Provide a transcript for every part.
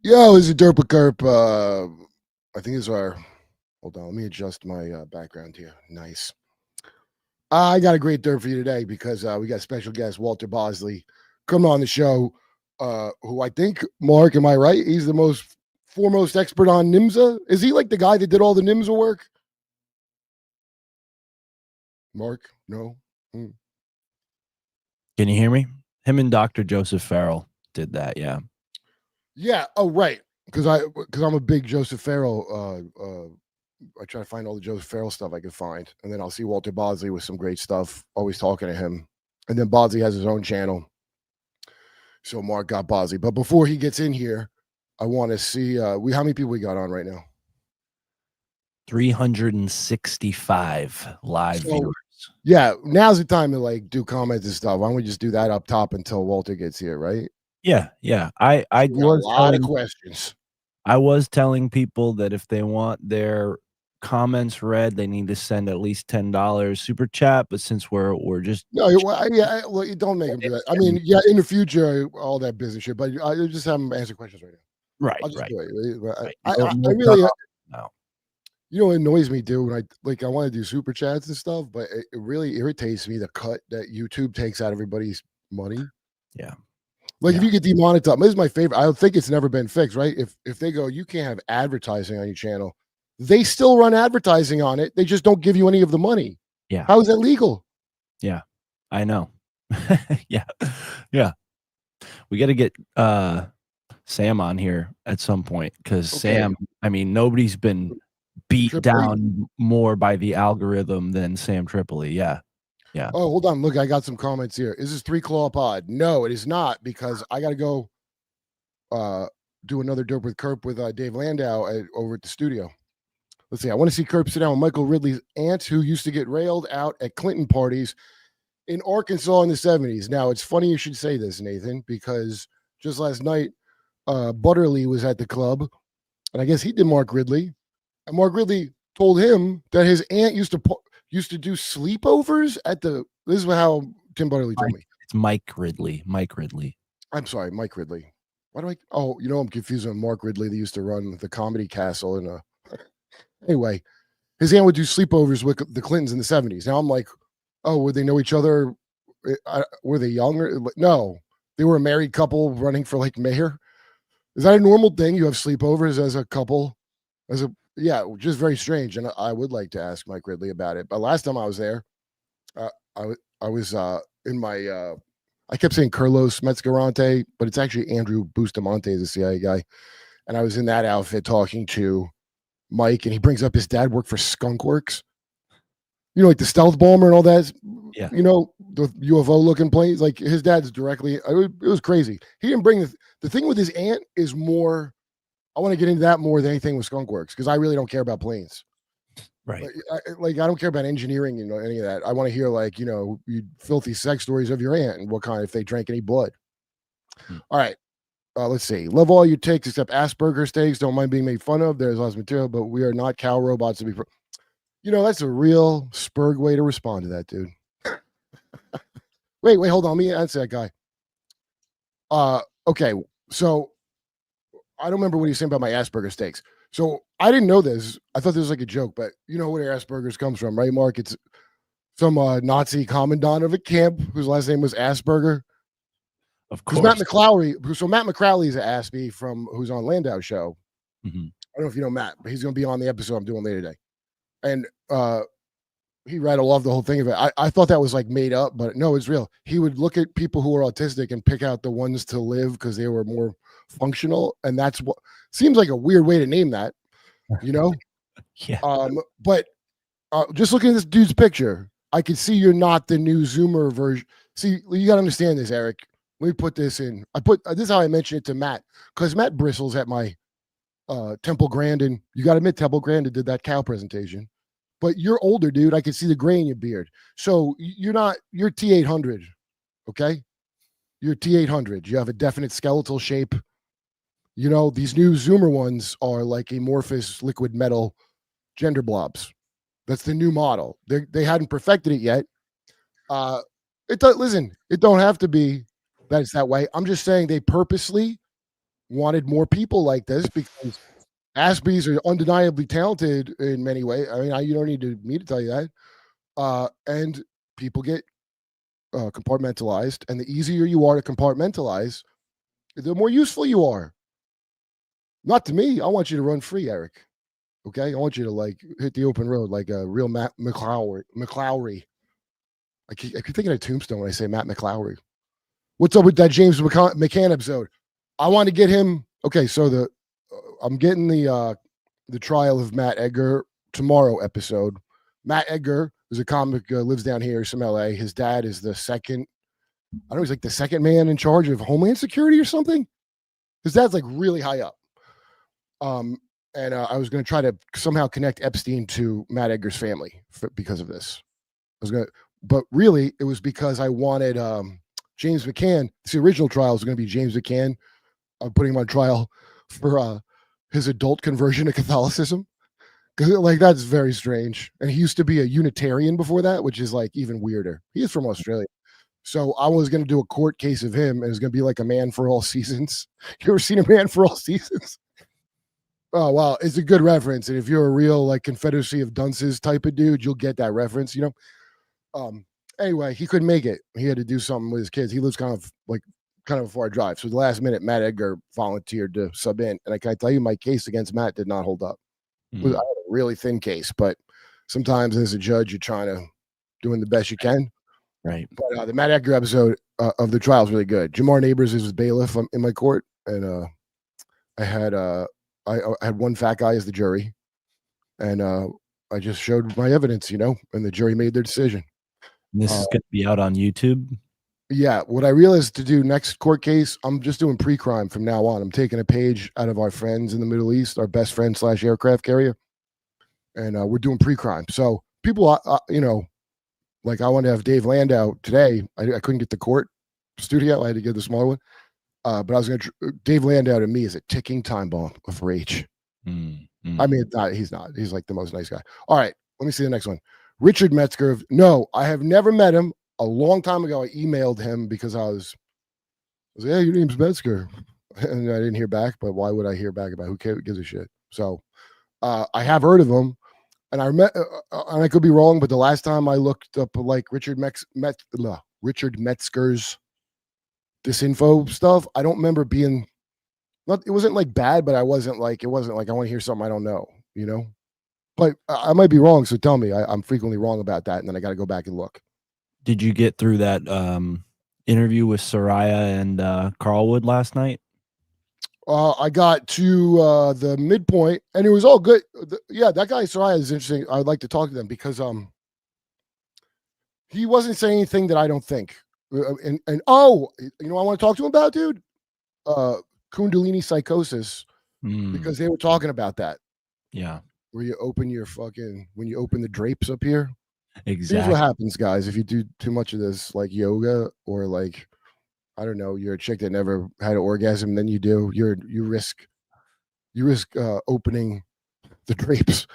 Yo, this is Derp with Kurp. I think this is our. Hold on, let me adjust my background here. Nice. I got a great Derp for you today because we got special guest Walter Bosley coming on the show. Who I think, Mark, am I right? He's the most foremost expert on NYMZA. Is he like the guy that did all the NYMZA work? Mark, no. Can you hear me? Him and Dr. Joseph Farrell did that. Yeah. Yeah. Oh, right. Because I'm a big Joseph Farrell. I try to find all the Joseph Farrell stuff I can find, and then I'll see Walter Bosley with some great stuff. Always talking to him, and then Bosley has his own channel. So Mark got Bosley, but before he gets in here, I want to see how many people we got on right now. 365 live viewers. Yeah, now's the time to like do comments and stuff. Why don't we just do that up top until Walter gets here, right? Yeah. I was a lot of questions. I was telling people that if they want their comments read, they need to send at least $10 super chat. But since we're just well, you don't make them do that. I mean, yeah, in the future, all that business shit. But I just have them answer questions right now. Right. I really no. You know what annoys me, dude, when I want to do super chats and stuff, but it really irritates me the cut that YouTube takes out of everybody's money. Yeah. Like if you get demonetized, this is my favorite. I don't think it's never been fixed, right? If they go, you can't have advertising on your channel, they still run advertising on it. They just don't give you any of the money. Yeah. How is that legal? Yeah, I know. Yeah. We got to get Sam on here at some point because Sam, I mean, nobody's been beat down more by the algorithm than Sam Tripoli. Yeah. Oh, hold on. Look, I got some comments here. Is this 3 Claw Pod? No, it is not, because I got to go do another Derp with Kurp with Dave Landau over at the studio. Let's see. I want to see Kurp sit down with Michael Ridley's aunt, who used to get railed out at Clinton parties in Arkansas in the 70s. Now, it's funny you should say this, Nathan, because just last night, Butterly was at the club, and I guess he did Mark Ridley. And Mark Ridley told him that his aunt used to do sleepovers at the. This is how Tim Butterly told me. It's Mike Ridley. I'm sorry, Mike Ridley. Why do I? Oh, I'm confused with Mark Ridley. They used to run the Comedy Castle in a. Anyway, his aunt would do sleepovers with the Clintons in the 70s. Now I'm like, oh, would they know each other? Were they younger? No, they were a married couple running for like mayor. Is that a normal thing? You have sleepovers as a couple, yeah, just very strange. And I would like to ask Mike Ridley about it. But last time I was there, I was in my. I kept saying Carlos Metzgerante, but it's actually Andrew Bustamante, the CIA guy. And I was in that outfit talking to Mike, and he brings up his dad worked for Skunk Works. Like the stealth bomber and all that. Yeah. The UFO looking planes. Like his dad's directly. It was crazy. He didn't bring the thing with his aunt is more. I want to get into that more than anything with Skunk Works because I really don't care about planes. Right. I don't care about engineering, any of that. I want to hear you filthy sex stories of your aunt and what kind, if they drank any blood. All right. Let's see. Love all your takes except Asperger steaks. Don't mind being made fun of. There's lots of material, but we are not cow robots to be. That's a real Spurg way to respond to that, dude. wait, hold on. Let me answer that guy. Okay. So I don't remember what he was saying about my Asperger steaks. So I didn't know this. I thought this was like a joke, but you know where Asperger's comes from, right, Mark? It's some Nazi commandant of a camp whose last name was Asperger. Of course. Matt McCrowley. So Matt McCrowley is an Aspie who's on Landau's show. Mm-hmm. I don't know if you know Matt, but he's going to be on the episode I'm doing later today. And he rattled off the whole thing of it. I thought that was like made up, but no, it's real. He would look at people who were autistic and pick out the ones to live because they were more functional, and that's what seems like a weird way to name that, Yeah. But just looking at this dude's picture, I can see you're not the new Zoomer version. See, you got to understand this, Eric. Let me put this in. This is how I mentioned it to Matt, because Matt bristles at my Temple Grandin. You got to admit, Temple Grandin did that cow presentation. But you're older, dude. I can see the gray in your beard. So you're T800, okay? You're T800. You have a definite skeletal shape. These new Zoomer ones are like amorphous liquid metal gender blobs. That's the new model. They hadn't perfected it yet. It don't have to be that it's that way. I'm just saying they purposely wanted more people like this because Aspies are undeniably talented in many ways. I mean, you don't need me to tell you that. And people get compartmentalized, and the easier you are to compartmentalize, the more useful you are. Not to me. I want you to run free, Eric. Okay, I want you to like hit the open road like a real Matt McClowry. I keep thinking of Tombstone when I say Matt McClowry. What's up with that James McCann episode? I want to get him. Okay, so I'm getting the trial of Matt Edgar tomorrow episode. Matt Edgar is a comic, lives down here, some LA. His dad is the second. I don't know. He's like the second man in charge of Homeland Security or something. His dad's like really high up. And I was going to try to somehow connect Epstein to Matt Edgar's family because of this. But really, it was because I wanted James McCann. The original trial was going to be James McCann. I'm putting him on trial for his adult conversion to Catholicism, because like that's very strange. And he used to be a Unitarian before that, which is like even weirder. He is from Australia. So I was going to do a court case of him, and it was going to be like a Man for All Seasons. You ever seen a Man for All Seasons? Oh, wow. It's a good reference. And if you're a real like Confederacy of Dunces type of dude, you'll get that reference, you know? Anyway, he couldn't make it. He had to do something with his kids. He lives kind of a far drive. So the last minute, Matt Edgar volunteered to sub in. And I can tell you, my case against Matt did not hold up. I had a really thin case, but sometimes as a judge, you're trying to doing the best you can. Right. But the Matt Edgar episode of the trial is really good. Jamar Neighbors is his bailiff in my court. And I had one fat guy as the jury, and I just showed my evidence, you know, and the jury made their decision. And this is going to be out on YouTube. Yeah, what I realized to do next court case, I'm just doing pre-crime from now on. I'm taking a page out of our friends in the Middle East, our best friend / aircraft carrier, and we're doing pre-crime. So people, you know, like I wanted to have Dave Landau today. I couldn't get the court studio. I had to get the smaller one. But I was going to. Dave Landau to me is a ticking time bomb of rage. I mean, he's not. He's like the most nice guy. All right, let me see the next one. Richard Metzger. No, I have never met him. A long time ago, I emailed him because I was like, "Hey, your name's Metzger," and I didn't hear back. But why would I hear back about who gives a shit? So I have heard of him, and I met. And I could be wrong, but the last time I looked up like Richard Metzger's disinfo stuff, I don't remember being it wasn't like bad, but it wasn't like I want to hear something I don't know, you know. But I might be wrong, so tell me. I'm frequently wrong about that, and then I got to go back and look. Did you get through that interview with Soraya and Carlwood last night? I got to the midpoint, and it was all good. Yeah, that guy Soraya is interesting. I'd like to talk to them because he wasn't saying anything that I don't think. And oh, you know, I want to talk to him about, dude. Kundalini psychosis, because they were talking about that. Yeah, where you open when you open the drapes up here. Exactly. Here's what happens, guys. If you do too much of this, like yoga or like, I don't know, you're a chick that never had an orgasm, then you risk opening the drapes.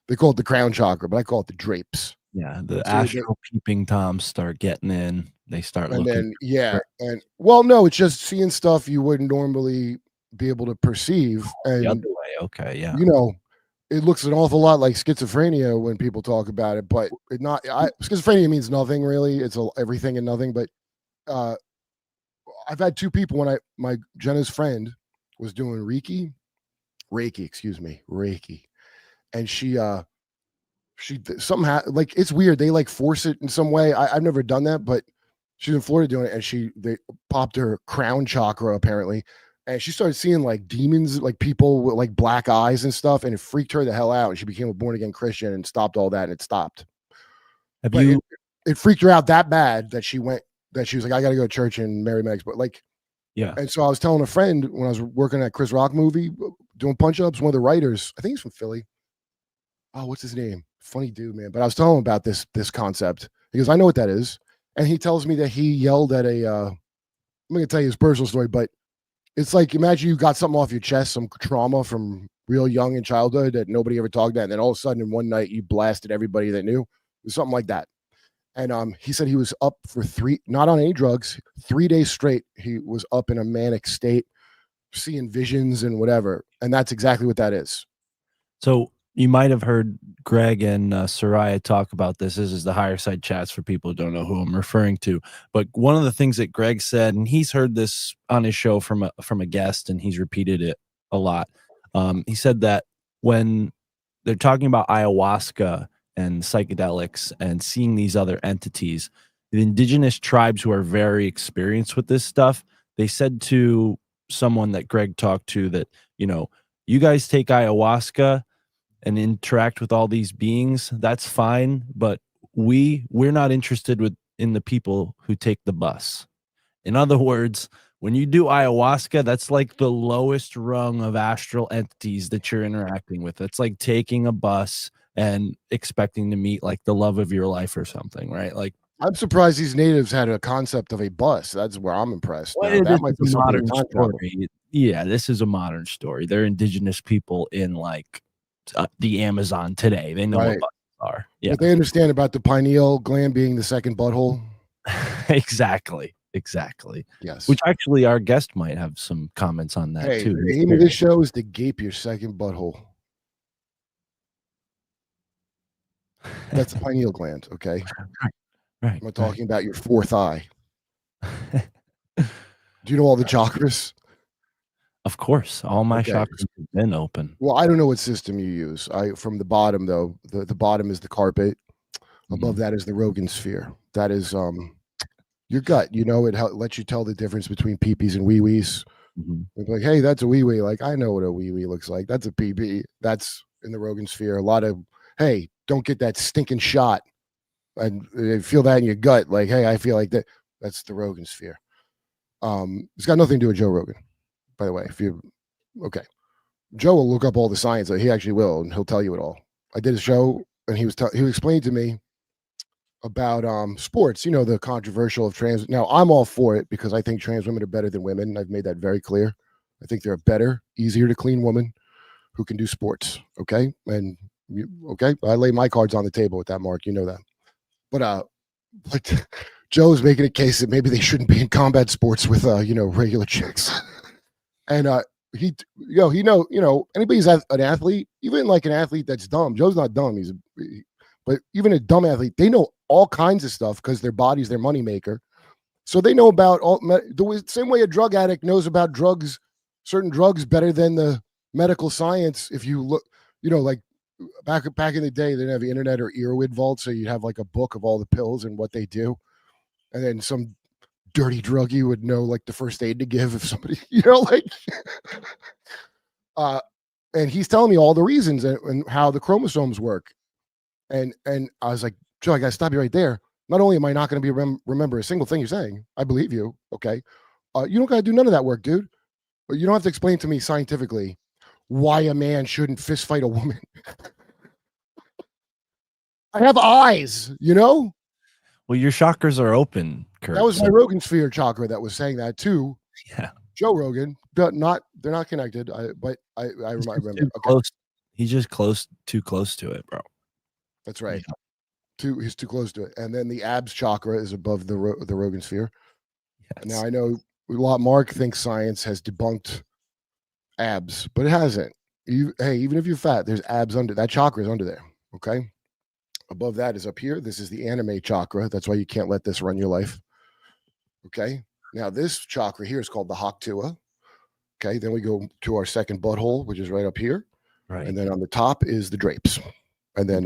They call it the crown chakra, but I call it the drapes. Yeah, the astral peeping toms start getting in. They start looking. And then, and well, no, it's just seeing stuff you wouldn't normally be able to perceive. And the other way, okay, yeah. You know, it looks an awful lot like schizophrenia when people talk about it, but schizophrenia means nothing really. It's everything and nothing. But I've had two people when my Jenna's friend was doing Reiki, and she somehow, like, it's weird. They like force it in some way. I've never done that, but she's in Florida doing it, and they popped her crown chakra apparently. And she started seeing like demons, like people with like black eyes and stuff, and it freaked her the hell out. And she became a born again Christian and stopped all that, and it stopped. It freaked her out that bad that she was like, I got to go to church and marry Megs. But like, yeah. And so I was telling a friend when I was working at Chris Rock movie, doing punch ups, one of the writers, I think he's from Philly. Oh, what's his name? Funny dude, man. But I was telling him about this concept. He goes, I know what that is. And he tells me that he yelled at I'm going to tell you his personal story, but it's like, imagine you got something off your chest, some trauma from real young in childhood that nobody ever talked about. And then all of a sudden in one night you blasted everybody that knew. It was something like that. And he said he was up for not on any drugs, 3 days straight. He was up in a manic state. seeing visions and whatever. And that's exactly what that is. So you might have heard Greg and Soraya talk about this. This is the higher side chats for people who don't know who I'm referring to. But one of the things that Greg said, and he's heard this on his show from a guest, and he's repeated it a lot. He said that when they're talking about ayahuasca and psychedelics and seeing these other entities, the indigenous tribes who are very experienced with this stuff, they said to someone that Greg talked to that, you know, you guys take ayahuasca and interact with all these beings, that's fine, but we're not interested in the people who take the bus. In other words, when you do ayahuasca, that's like the lowest rung of astral entities that you're interacting with. It's like taking a bus and expecting to meet like the love of your life or something, right? Like, I'm surprised these natives had a concept of a bus. That's where I'm impressed. well, Now, this that might is be a something modern to time travel. story. Yeah, this is a modern story. They're indigenous people in like the Amazon today. They know Right. what buses are. Yeah, But they understand about the pineal gland being the second butthole. exactly. Yes. Which actually our guest might have some comments on that Hey, too. the aim of this show is to gape your second butthole. That's the pineal gland, okay? Right. I'm not talking about your fourth eye. Do you know all the chakras? Of course, all my Okay. chakras have been open. Well, I don't know what system you use. From the bottom though, the bottom is the carpet. Above that is the Rogan sphere. That is your gut. You know, it lets you tell the difference between peepees and wee-wees. Like, hey, that's a wee-wee. Like, I know what a wee-wee looks like. That's a peepee. That's in the Rogan sphere. A lot of, hey, don't get that stinking shot. And feel that in your gut. Like, hey, I feel like that. That's the Rogan sphere. It's got nothing to do with Joe Rogan, by the way. Okay. Joe will look up all the science. He actually will, and he'll tell you it all. I did a show, and he was explaining to me about sports, you know, the controversial of trans. Now, I'm all for it because I think trans women are better than women. I've made that very clear. I think they're a better, easier to clean woman who can do sports. Okay. And okay, I lay my cards on the table with that, Mark. You know that. But Joe's making a case that maybe they shouldn't be in combat sports with regular chicks. And anybody's an athlete, even like an athlete that's dumb. Joe's not dumb. But even a dumb athlete, they know all kinds of stuff because their body's their moneymaker. So they know about the same way a drug addict knows about drugs, certain drugs better than the medical science. If you look, like back in the day, they didn't have the internet or Earwid Vault, so you'd have like a book of all the pills and what they do. And then some dirty druggie would know like the first aid to give if somebody, and he's telling me all the reasons and how the chromosomes work. And I was like, Joe, I got to stop you right there. Not only am I not going to be remember a single thing you're saying, I believe you. Okay. You don't got to do none of that work, dude. But you don't have to explain to me scientifically why a man shouldn't fist fight a woman. I have eyes, Well, your chakras are open, Kurt. That was my Rogan sphere chakra that was saying that too. Yeah. Joe Rogan, but they're not connected. I remember. Close. He's just too close to it, bro. That's right. Yeah. He's too close to it. And then the abs chakra is above the Rogan sphere. Yes. Now I know Mark thinks science has debunked abs, but it hasn't. Even if you're fat, there's abs under that chakra is under there. Okay. Above that is up here. This is the anime chakra. That's why you can't let this run your life. Okay. Now this chakra here is called the Haktua. Okay. Then we go to our second butthole, which is right up here. Right. And then on the top is the drapes. And then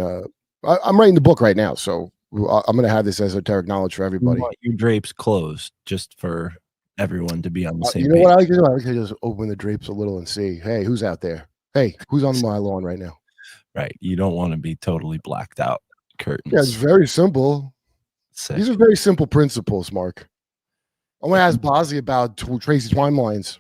I'm writing the book right now, so I'm going to have this esoteric knowledge for everybody. Your drapes closed just for everyone to be on the same You know page. what I like to do? I like to just open the drapes a little and see, hey, who's out there? Hey, who's on my lawn right now? Right. You don't want to be totally blacked out curtains. Yeah, it's very simple. Sick. These are very simple principles, Mark. I want to ask Bosley about Tracy Timelines.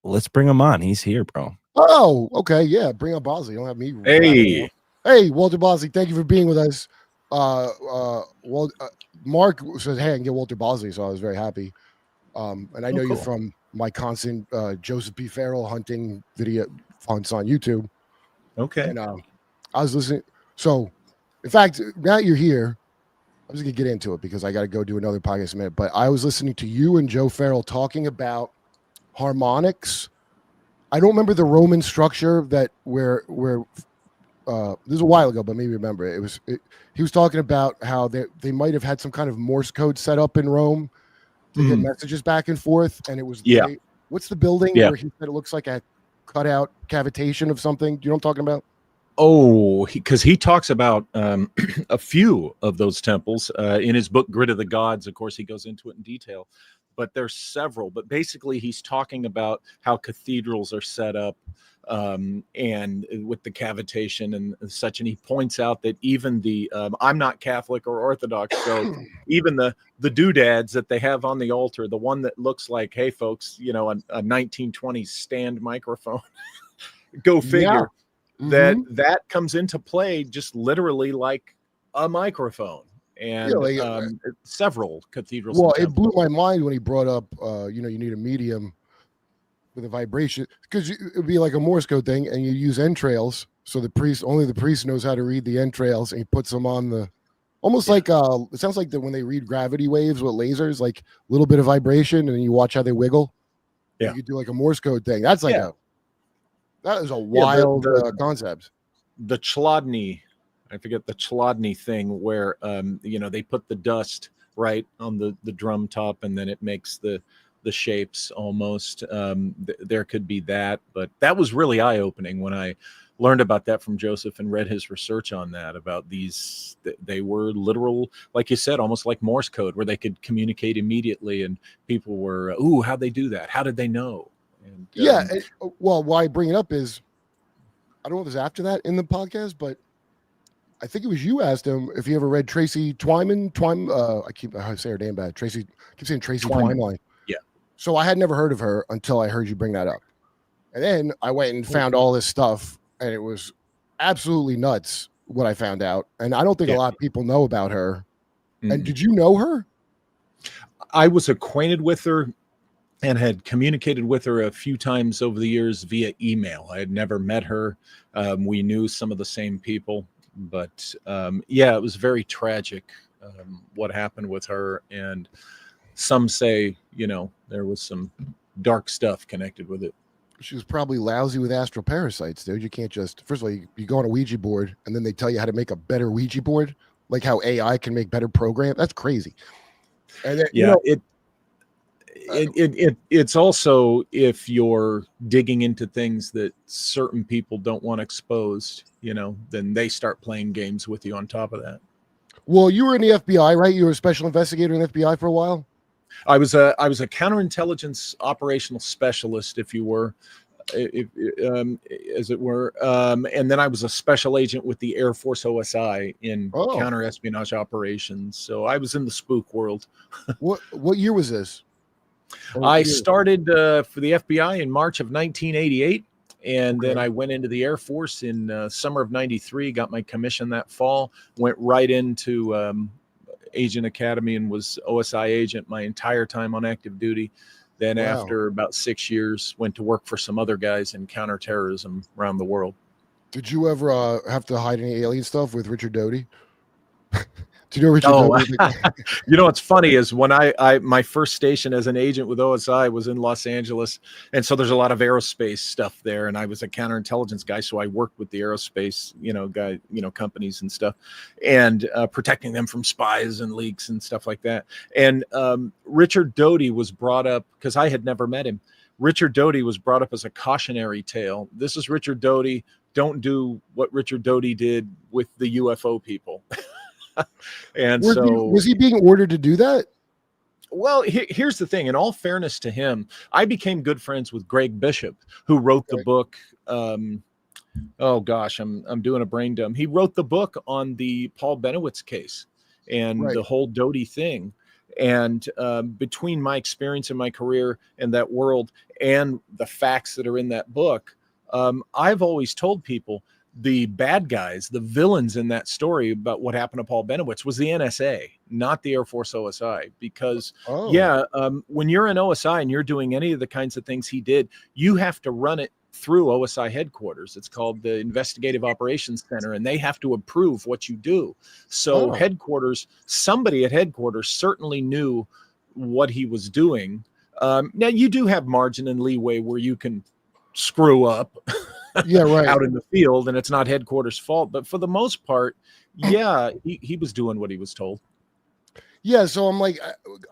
Let's bring him on. He's here, bro. Oh, okay. Yeah, bring up Bosley. Don't have me. Hey, Walter Bosley, thank you for being with us. Mark says, hey, I can get Walter Bosley, so I was very happy. And I know you're from my constant Joseph B. Farrell hunting video hunts on YouTube. Okay. And I was listening. So, in fact, now you're here, I'm just going to get into it because I got to go do another podcast in a minute. But I was listening to you and Joe Farrell talking about harmonics I don't remember the Roman structure that where this is a while ago, but maybe remember it. He was talking about how they might have had some kind of Morse code set up in Rome to get messages back and forth, and it was what's the building where he said it looks like a cutout cavitation of something? Do you know what I'm talking about? Oh, because he talks about a few of those temples in his book Grid of the Gods. Of course, he goes into it in detail, but there's several. But basically, he's talking about how cathedrals are set up and with the cavitation and such. And he points out that even the I'm not Catholic or Orthodox, so even the doodads that they have on the altar, the one that looks like, hey, folks, you know, a 1920s stand microphone, go figure. Yeah. That comes into play just literally like a microphone, and several cathedrals. Well, it blew my mind when he brought up, you need a medium with a vibration, because it would be like a Morse code thing, and you use entrails. So only the priest knows how to read the entrails, and he puts them on the, almost like it sounds like that when they read gravity waves with lasers, like a little bit of vibration, and you watch how they wiggle. Yeah, you do like a Morse code thing. That's like that is a wild concept. The Chladni, I forget the Chladni thing where they put the dust right on the drum top, and then it makes the shapes almost. There could be that, but that was really eye-opening when I learned about that from Joseph and read his research on that, about these. They were literal, like you said, almost like Morse code, where they could communicate immediately, and people were, how'd they do that? How did they know? And, well, why I bring it up is, I don't know if it's after that in the podcast, but I think it was you asked him if he ever read Tracy Twyman. I say her name bad. I keep saying Tracy Twyman. Yeah. So I had never heard of her until I heard you bring that up. And then I went and found all this stuff, and it was absolutely nuts what I found out. And I don't think a lot of people know about her. And did you know her? I was acquainted with her and had communicated with her a few times over the years via email. I had never met her. We knew some of the same people, but it was very tragic what happened with her. And some say, there was some dark stuff connected with it. She was probably lousy with astral parasites, dude. You can't just, first of all, you go on a Ouija board and then they tell you how to make a better Ouija board, like how AI can make better programs. That's crazy. And then, it's also, if you're digging into things that certain people don't want exposed, then they start playing games with you on top of that. Well, you were in the FBI, right? You were a special investigator in the FBI for a while. I was a counterintelligence operational specialist, if you were, as it were, and then I was a special agent with the Air Force OSI in counter espionage operations. So I was in the spook world. What year was this? I started for the FBI in March of 1988, and then I went into the Air Force in summer of '93. Got my commission that fall. Went right into Agent Academy and was OSI agent my entire time on active duty. Then after about 6 years, went to work for some other guys in counterterrorism around the world. Did you ever have to hide any alien stuff with Richard Doty? Do you know Richard Doty? What's funny is when I my first station as an agent with OSI was in Los Angeles, and so there's a lot of aerospace stuff there, and I was a counterintelligence guy, so I worked with the aerospace companies and stuff, and protecting them from spies and leaks and stuff like that. And Richard Doty was brought up because I had never met him. Richard Doty was brought up as a cautionary tale. This is Richard Doty. Don't do what Richard Doty did with the UFO people. And was he being ordered to do that? Well, here's the thing. In all fairness to him, I became good friends with Greg Bishop, who wrote the book. I'm doing a brain dump. He wrote the book on the Paul Benowitz case and the whole Doty thing. And between my experience in my career and that world and the facts that are in that book, I've always told people the bad guys, the villains in that story about what happened to Paul Benowitz was the NSA, not the Air Force OSI. Because, when you're an OSI and you're doing any of the kinds of things he did, you have to run it through OSI headquarters. It's called the Investigative Operations Center, and they have to approve what you do. So somebody at headquarters certainly knew what he was doing. Now, you do have margin and leeway where you can screw up Yeah, right. out in the field, and it's not headquarters' fault. But for the most part, yeah, he was doing what he was told. Yeah, so I'm like,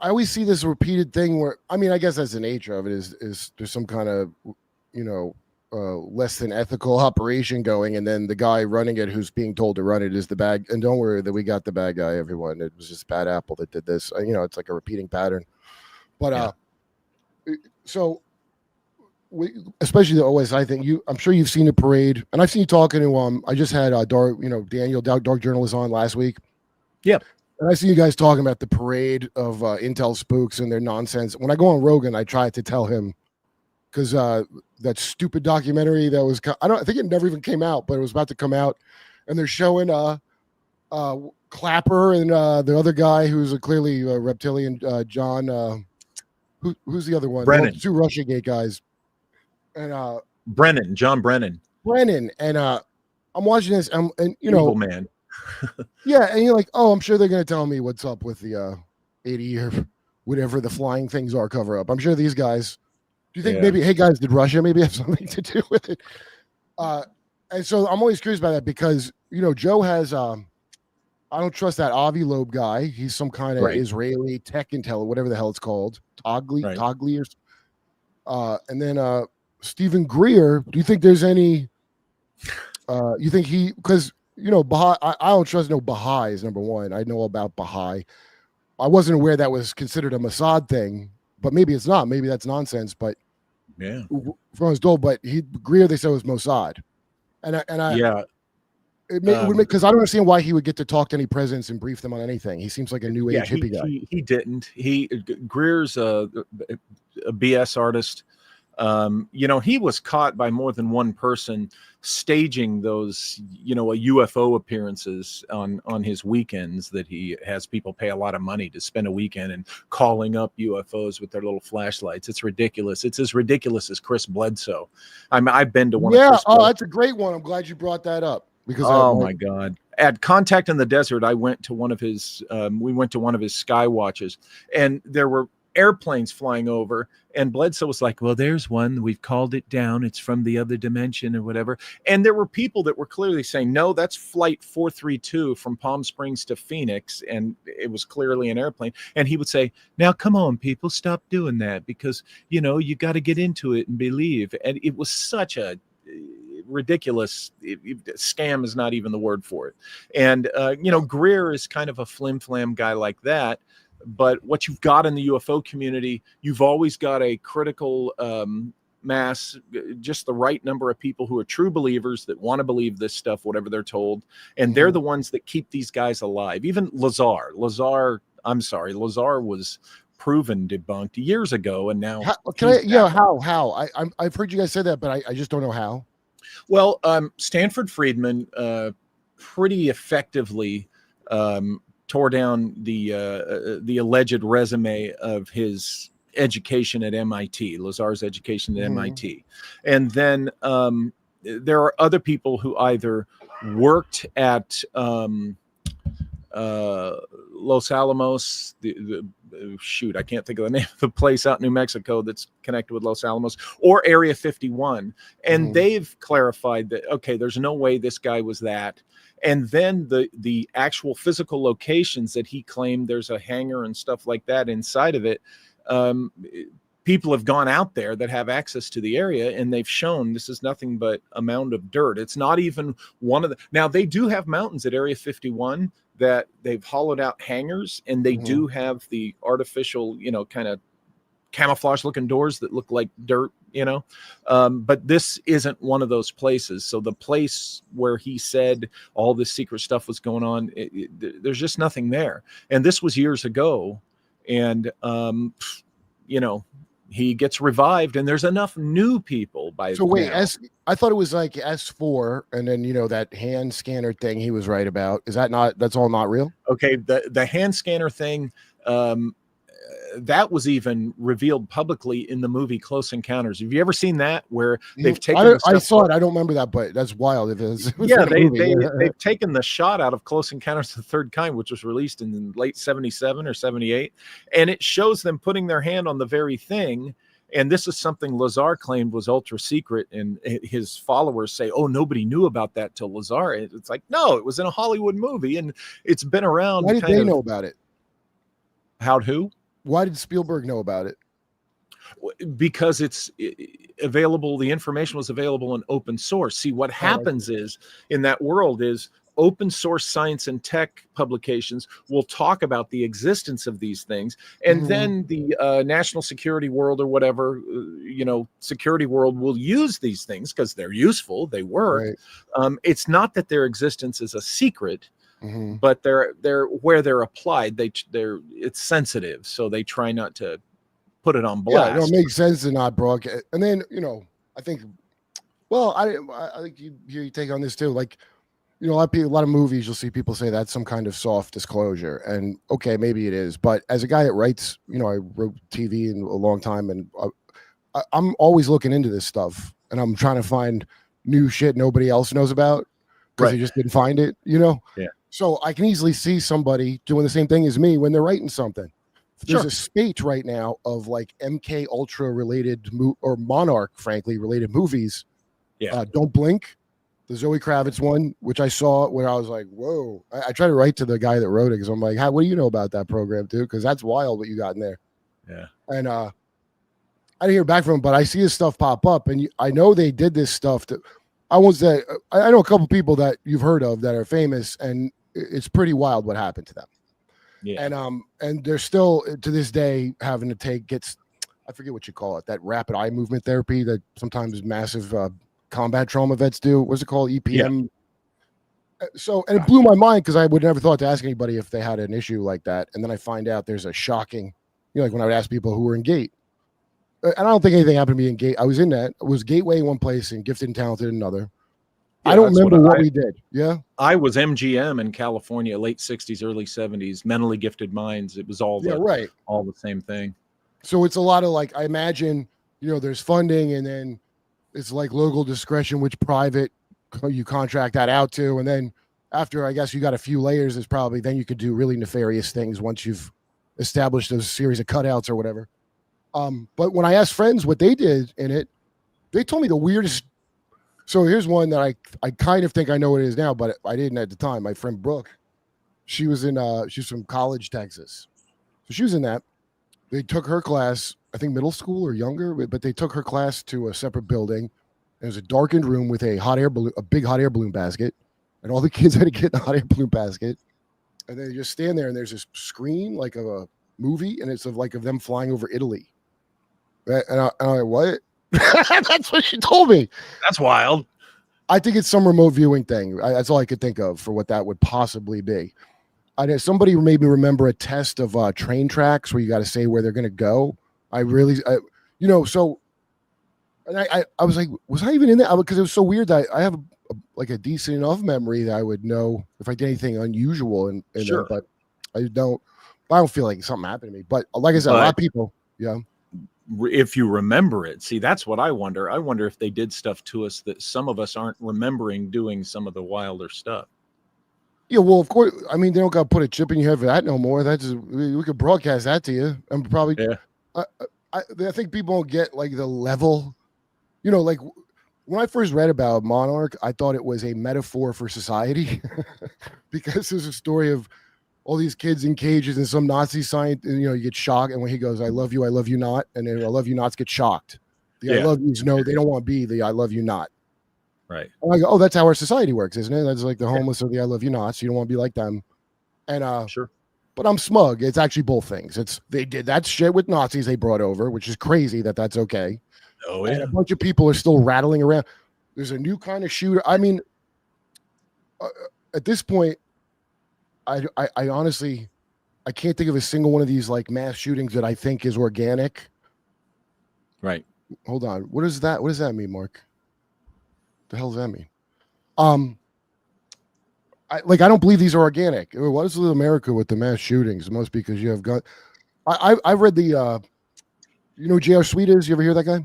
I always see this repeated thing where, I mean, I guess that's the nature of it is there's some kind of, you know, less than ethical operation going, and then the guy running it, who's being told to run it, is the bad. And don't worry that we got the bad guy, everyone. It was just bad apple that did this. You know, it's like a repeating pattern. But so especially the OSI thing, I'm sure you've seen the parade, and I've seen you talking to I just had Dark, you know, Daniel Dark Journalist on last week. Yep. And I see you guys talking about the parade of Intel spooks and their nonsense. When I go on Rogan, I try to tell him, because that stupid documentary that was, I think it never even came out, but it was about to come out, and they're showing Clapper and the other guy who's clearly a reptilian, John. Who's the other one? Brennan. The two Russiagate guys. And John Brennan. And I'm watching this, and you know, Evil man. yeah, and you're like, oh, I'm sure they're going to tell me what's up with the 80 or whatever the flying things are cover up. I'm sure these guys. Do you think maybe, hey guys, did Russia maybe have something to do with it? And so I'm always curious about that, because you know Joe has I don't trust that Avi Loeb guy. He's some kind of Israeli tech intel, whatever the hell it's called, Togli, and then Stephen Greer. Do you think there's any? You think he, because you know Baha'i? I don't trust no Baha'is. Number one, I know about Baha'i. I wasn't aware that was considered a Mossad thing, but maybe it's not. Maybe that's nonsense. But yeah, from what I was told, but Greer, they said, was Mossad, and I yeah. It would make, because I don't understand why he would get to talk to any presidents and brief them on anything. He seems like a new age hippie guy. He didn't. Greer's a BS artist. You know, he was caught by more than one person staging those, you know, UFO appearances on his weekends, that he has people pay a lot of money to spend a weekend and calling up UFOs with their little flashlights. It's ridiculous. It's as ridiculous as Chris Bledsoe. I've been to one. Yeah. Oh, that's a great one. I'm glad you brought that up. Because my God, at Contact in the Desert, I went to one of his. We went to one of his sky watches, and there were airplanes flying over. And Bledsoe was like, "Well, there's one. We've called it down. It's from the other dimension or whatever." And there were people that were clearly saying, "No, that's Flight 432 from Palm Springs to Phoenix," and it was clearly an airplane. And he would say, "Now, come on, people, stop doing that, because you know you got to get into it and believe." And it was such a ridiculous scam is not even the word for it. And you know, Greer is kind of a flim-flam guy like that. But what you've got in the UFO community, you've always got a critical mass, just the right number of people who are true believers that want to believe this stuff, whatever they're told. And they're the ones that keep these guys alive. Even Lazar was proven debunked years ago, and now how I've heard you guys say that, but I just don't know how. Well, Stanford Friedman pretty effectively tore down the alleged resume of his education at MIT, Lazar's education at MIT. And then there are other people who either worked at Los Alamos, shoot, I can't think of the name of the place out in New Mexico that's connected with Los Alamos, or Area 51. And they've clarified that, okay, there's no way this guy was that. And then the actual physical locations that he claimed, there's a hangar and stuff like that inside of it. People have gone out there that have access to the area, and they've shown this is nothing but a mound of dirt. It's not even one of the, now they do have mountains at Area 51 that they've hollowed out hangars, and they do have the artificial, you know, kind of camouflage looking doors that look like dirt, you know, but this isn't one of those places. So the place where he said all this secret stuff was going on, there's just nothing there. And this was years ago. And, you know, he gets revived, and there's enough new people by so wait now. I thought it was like S4, and then, you know, that hand scanner thing he was right about. Is that not, that's all not real? Okay, the hand scanner thing, that was even revealed publicly in the movie Close Encounters. Have you ever seen that, where they've taken I saw it. I don't remember that, but that's wild. It is. Yeah, they've taken the shot out of Close Encounters of the Third Kind, which was released in late 77 or 78, and it shows them putting their hand on the very thing, And this is something Lazar claimed was ultra secret, and his followers say, "Oh, nobody knew about that till Lazar." It's like, no, it was in a Hollywood movie, and it's been around. Why did they know about it? How'd who? Why did Spielberg know about it? Because it's available. The information was available in open source. See, what happens is in that world is open source science and tech publications will talk about the existence of these things, and then the national security world or whatever, security world will use these things because they're useful. They work. Right. It's not that their existence is a secret. But they're where they're applied. It's sensitive, so they try not to put it on blast. Yeah, no, it makes sense to not broadcast. And then I think, well, I think you take on this too. Like, a lot of movies, you'll see people say that's some kind of soft disclosure, and okay, maybe it is. But as a guy that writes, I wrote TV in a long time, and I'm always looking into this stuff, and I'm trying to find new shit nobody else knows about because they just didn't find it. Yeah. So I can easily see somebody doing the same thing as me when they're writing something. There's a spate right now of like MK Ultra related or Monarch, frankly, related movies. Yeah. Don't Blink, the Zoe Kravitz one, which I saw where I was like, whoa. I tried to write to the guy that wrote it because I'm like, what do you know about that program, dude? Because that's wild what you got in there. Yeah. And I didn't hear back from him, but I see his stuff pop up, and I know they did this stuff that I won't say. I know a couple people that you've heard of that are famous, and it's pretty wild what happened to them. Yeah. And they're still to this day having to I forget what you call it, that rapid eye movement therapy that sometimes massive combat trauma vets do. What's it called? EPM. Yeah. So, and it blew my mind because I would never thought to ask anybody if they had an issue like that. And then I find out there's a shocking, like when I would ask people who were in Gate. And I don't think anything happened to me in Gate. I was in that. It was Gateway in one place and Gifted and Talented in another. Yeah, I don't remember what we did. Yeah. I was MGM in California, late 60s, early 70s, mentally gifted minds. It was all all the same thing. So it's a lot of like, I imagine, there's funding, and then it's like local discretion, which private you contract that out to. And then after, I guess you got a few layers, is probably then you could do really nefarious things once you've established a series of cutouts or whatever. But when I asked friends what they did in it, they told me the weirdest. So here's one that I kind of think I know what it is now, but I didn't at the time. My friend Brooke, she's from College, Texas. So she was in that. They took her class, I think middle school or younger, but they took her class to a separate building. It was a darkened room with a big hot air balloon basket, and all the kids had to get in a hot air balloon basket. And they just stand there, and there's this screen like of a movie, and it's of them flying over Italy. And I'm like, what? That's what she told me. That's wild. I think it's some remote viewing thing. That's all I could think of for what that would possibly be. Somebody made me remember a test of train tracks where you got to say where they're going to go. I was like, was I even in that? Because it was so weird that I have a decent enough memory that I would know if I did anything unusual in there, but I don't feel like something happened to me. But like I said, a lot of people, if you remember it. See, that's what I wonder. I wonder if they did stuff to us that some of us aren't remembering doing some of the wilder stuff. Yeah, well, of course. I mean, they don't got to put a chip in your head for that no more. We could broadcast that to you. And probably, I think people don't get like the level, like when I first read about Monarch, I thought it was a metaphor for society because there's a story of all these kids in cages and some Nazi scientist, you get shocked. And when he goes, I love you not. And then I love you nots get shocked. I love yous, no, they don't want to be the I love you not. Right. And I go, that's how our society works, isn't it? That's like the homeless or the I love you nots. You don't want to be like them. And sure. But I'm smug. It's actually both things. They did that shit with Nazis they brought over, which is crazy that's okay. Oh, yeah. And a bunch of people are still rattling around. There's a new kind of shooter. I mean, at this point, I honestly, I can't think of a single one of these like mass shootings that I think is organic. Right. Hold on. What is that? What does that mean, Mark? The hell does that mean? I don't believe these are organic. What is with America with the mass shootings? Most because you have gun. I read the J.R. Sweet is. You ever hear that guy?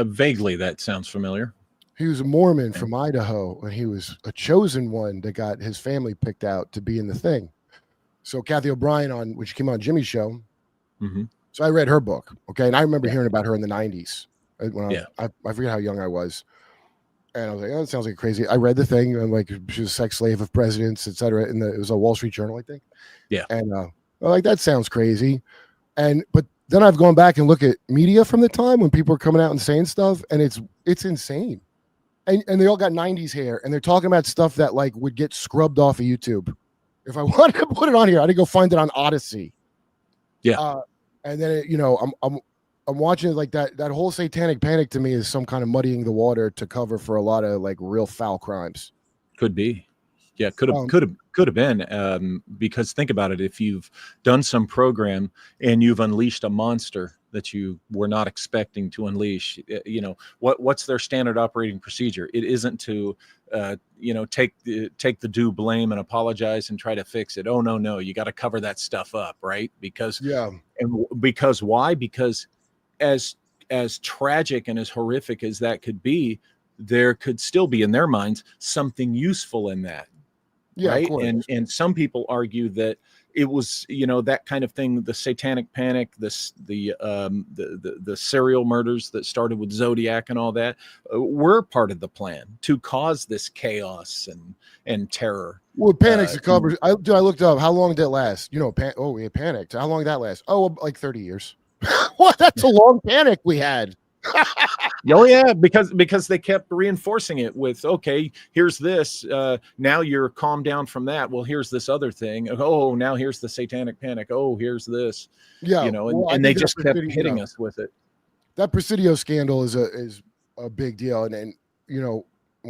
Vaguely, that sounds familiar. He was a Mormon from Idaho, and he was a chosen one that got his family picked out to be in the thing. So Kathy O'Brien which came on Jimmy's show, So I read her book. Okay. And I remember Yeah. hearing about her in the 90s when Yeah. I forget how young I was. And I was like, oh, it sounds like crazy. I read the thing and like she was a sex slave of presidents, etc. It was a Wall Street Journal, I think. Yeah. And I'm like, that sounds crazy. But then I've gone back and look at media from the time when people were coming out and saying stuff, and it's insane. And they all got 90s hair, and they're talking about stuff that like would get scrubbed off of YouTube. If I wanted to put it on here, I'd go find it on Odyssey. Yeah. And then I'm watching it like that whole satanic panic to me is some kind of muddying the water to cover for a lot of like real foul crimes. Could be. Yeah, could have been. Because think about it, if you've done some program and you've unleashed a monster that you were not expecting to unleash, what's their standard operating procedure? It isn't to take the due blame and apologize and try to fix it. Oh no, you got to cover that stuff up, right? Because why? Because as tragic and as horrific as that could be, there could still be in their minds something useful in that. Yeah, right. And some people argue that it was, that kind of thing, the satanic panic, the serial murders that started with Zodiac and all that were part of the plan to cause this chaos and terror. Well, panic's the cover. I looked up how long did it last? We had panicked. How long did that last? Oh, like 30 years. What? That's a long panic we had. Oh yeah, because they kept reinforcing it with, okay, here's this. Now you're calmed down from that. Well, here's this other thing. Oh, now here's the satanic panic. Oh, here's this. Yeah, and they just kept hitting us with it. That Presidio scandal is a big deal, and when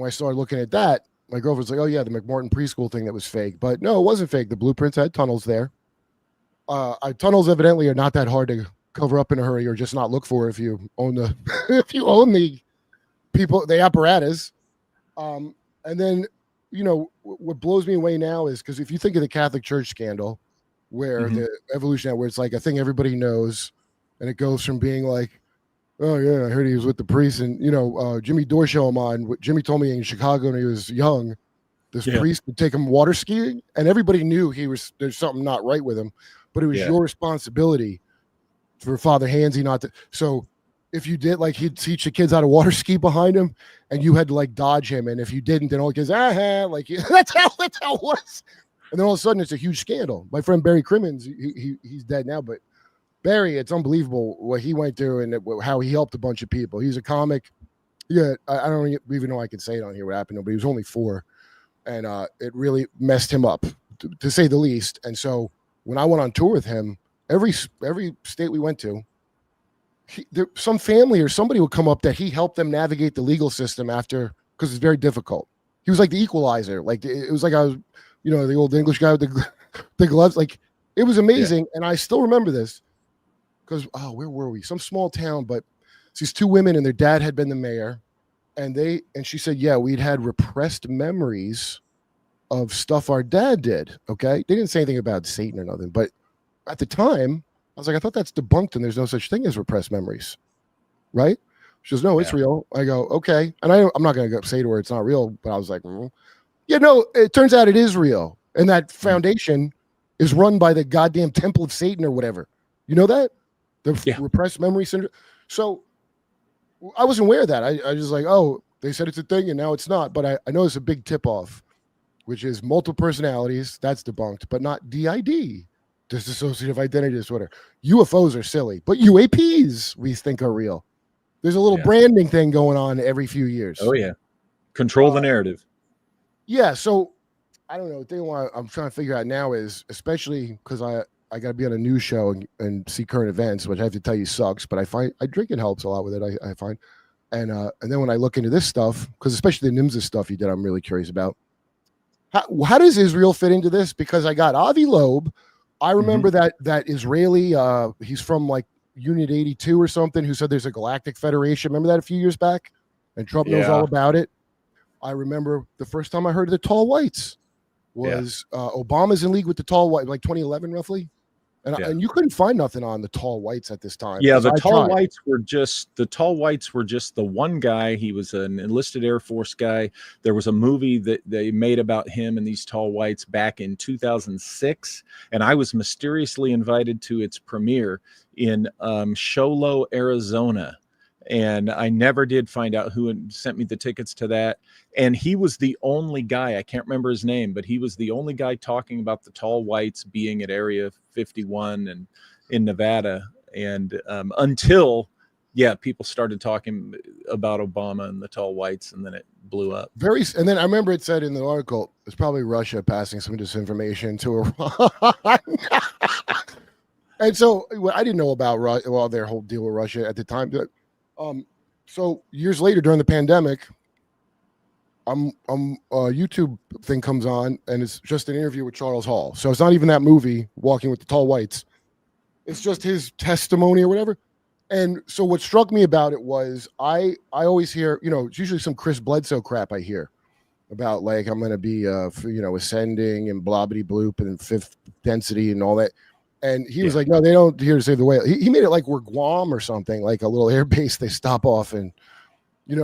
I started looking at that, my girlfriend's like, oh yeah, the McMorton preschool thing that was fake, but no, it wasn't fake. The blueprints had tunnels there. Tunnels evidently are not that hard to cover up in a hurry or just not look for if you own the people, the apparatus. And then what blows me away now is because if you think of the Catholic Church scandal where the evolution, where it's like a thing everybody knows, and it goes from being like, oh yeah, I heard he was with the priest, and Jimmy Dore show him on. Jimmy told me in Chicago when he was young, this priest would take him water skiing, and everybody knew there's something not right with him, but it was your responsibility for Father Hansy not to. So if you did, like, he'd teach the kids how to water ski behind him, and you had to like dodge him, and if you didn't, then all the kids, like that's how it was. And then all of a sudden, it's a huge scandal. My friend Barry Crimmins, he's dead now, but Barry, it's unbelievable what he went through and how he helped a bunch of people. He's a comic. Yeah, I don't even know I can say it on here what happened to him, but he was only 4, and it really messed him up, to say the least. And so when I went on tour with him, every state we went to, some family or somebody would come up that he helped them navigate the legal system after, because it's very difficult. He was like the equalizer. Like it was like I was, the old English guy with the gloves. Like it was amazing, and I still remember this because where were we? Some small town, but it's these 2 women and their dad had been the mayor, and she said, yeah, we'd had repressed memories of stuff our dad did. Okay, they didn't say anything about Satan or nothing, but at the time, I was like, I thought that's debunked and there's no such thing as repressed memories, right? She goes, no, it's real. I go, okay. And I'm not going to say to her it's not real, but I was like, it turns out it is real. And that foundation is run by the goddamn Temple of Satan or whatever. You know that? The repressed memory syndrome. So I wasn't aware of that. I was like, oh, they said it's a thing and now it's not. But I know it's a big tip-off, which is multiple personalities. That's debunked, but not DID. Dissociative identity disorder. UFOs are silly, but UAPs we think are real. There's a little branding thing going on every few years. Oh yeah, control the narrative. Yeah, so I don't know. The thing I'm trying to figure out now is, especially because I got to be on a news show and see current events, which I have to tell you sucks. But I find drinking helps a lot with it. I find, and then when I look into this stuff, because especially the NYMZA stuff you did, I'm really curious about. How does Israel fit into this? Because I got Avi Loeb. I remember that Israeli, he's from like Unit 82 or something, who said there's a galactic federation. Remember that a few years back? And Trump knows all about it. I remember the first time I heard of the tall whites was Obama's in league with the tall white, like 2011 roughly. And you couldn't find nothing on the tall whites at this time. Yeah, the tall whites were just the one guy. He was an enlisted Air Force guy. There was a movie that they made about him and these tall whites back in 2006, and I was mysteriously invited to its premiere in Sholo, Arizona. And I never did find out who had sent me the tickets to that. And he was the only guy, I can't remember his name, but he was the only guy talking about the tall whites being at Area 51 and in Nevada. And until, people started talking about Obama and the tall whites, and then it blew up. And then I remember it said in the article, it's probably Russia passing some disinformation to Iran. And so I didn't know about their whole deal with Russia at the time. So years later during the pandemic, a YouTube thing comes on, and it's just an interview with Charles Hall. So it's not even that movie, Walking with the Tall Whites. It's just his testimony or whatever. And so what struck me about it was I always hear, it's usually some Chris Bledsoe crap I hear about, like, I'm going to be, ascending and blobbity bloop and fifth density and all that. And he was like, no, they don't here to save the whale. He made it like we're Guam or something, like a little air base they stop off and, I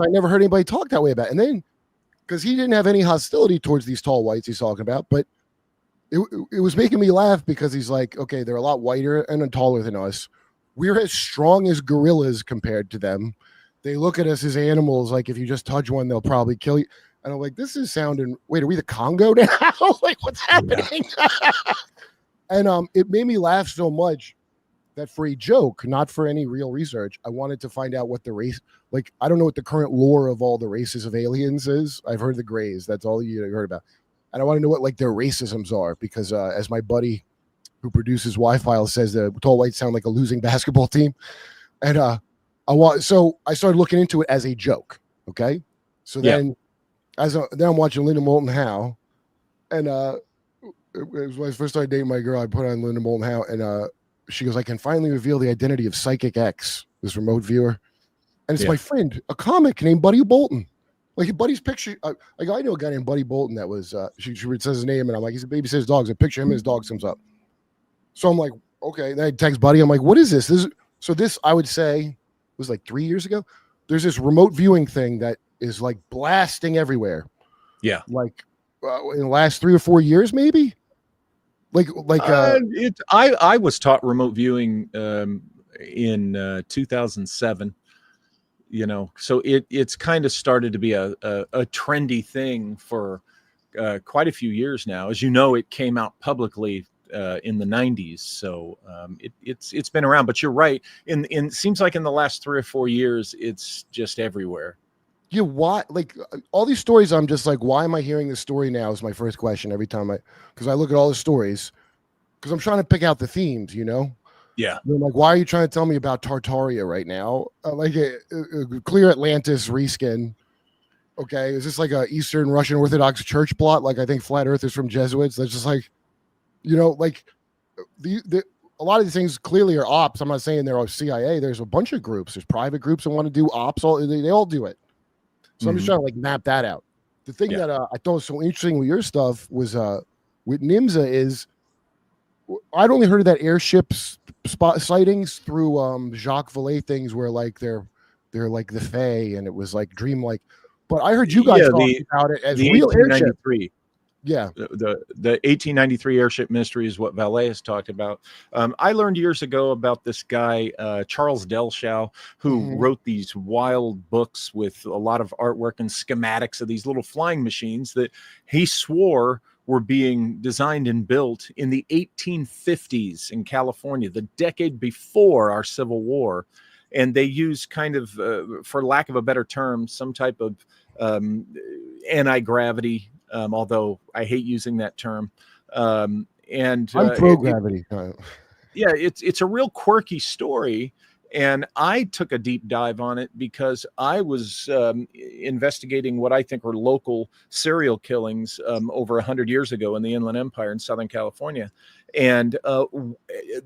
never heard anybody talk that way about it. And then, because he didn't have any hostility towards these tall whites he's talking about, but it was making me laugh because he's like, okay, they're a lot whiter and taller than us. We're as strong as gorillas compared to them. They look at us as animals. Like, if you just touch one, they'll probably kill you. And I'm like, this is sounding, wait, are we the Congo now? Like, what's happening? Yeah. And it made me laugh so much that for a joke, not for any real research, I wanted to find out what the race, like, I don't know what the current lore of all the races of aliens is. I've heard the Greys. That's all you heard about. And I want to know what, like, their racisms are, because as my buddy who produces Y-Files says, the tall whites sound like a losing basketball team. And so I started looking into it as a joke. Okay. So then then I'm watching Linda Moulton Howe, and it was when I first started dating my girl. I put on Linda Moulton Howe, and she goes, I can finally reveal the identity of Psychic X, this remote viewer. And it's my friend, a comic named Buddy Bolton. Like, Buddy's picture, I know a guy named Buddy Bolton that was, she says his name, and I'm like, he's a babysitters dogs. I picture him and his dog comes up. So I'm like, okay. Then I text Buddy. I'm like, what is this? This, I would say, was like 3 years ago. There's this remote viewing thing that is like blasting everywhere. Yeah. Like in the last 3 or 4 years, maybe. I was taught remote viewing in 2007. So it's kind of started to be a trendy thing for quite a few years now. As you know, it came out publicly in the 90s, so it's been around. But you're right. In seems like in the last 3 or 4 years, it's just everywhere. Yeah, why? Like, all these stories, I'm just like, why am I hearing this story now? Is my first question every time because I look at all the stories, because I'm trying to pick out the themes, Yeah. I'm like, why are you trying to tell me about Tartaria right now? Like a clear Atlantis reskin. Okay, is this like a Eastern Russian Orthodox Church plot? Like, I think Flat Earth is from Jesuits. That's just like, like a lot of these things clearly are ops. I'm not saying they're CIA. There's a bunch of groups. There's private groups that want to do ops. They all do it. So I'm just trying to like map that out. The thing that I thought was so interesting with your stuff was with NYMZA is I'd only heard of that airship spot sightings through Jacques Vallée things where like they're like the Fae and it was like dreamlike. But I heard you guys talking about it as real airship. Yeah, the 1893 airship mystery is what Vallée has talked about. I learned years ago about this guy Charles Delshow, who wrote these wild books with a lot of artwork and schematics of these little flying machines that he swore were being designed and built in the 1850s in California, the decade before our Civil War. And they used kind of, for lack of a better term, some type of anti-gravity. Although I hate using that term, and I'm pro gravity. Yeah, it's a real quirky story, and I took a deep dive on it because I was investigating what I think were local serial killings over 100 years ago in the Inland Empire in Southern California, and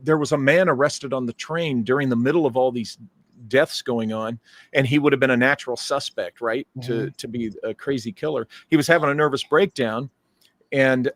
there was a man arrested on the train during the middle of all these deaths going on, and he would have been a natural suspect, right? To be a crazy killer. He was having a nervous breakdown, And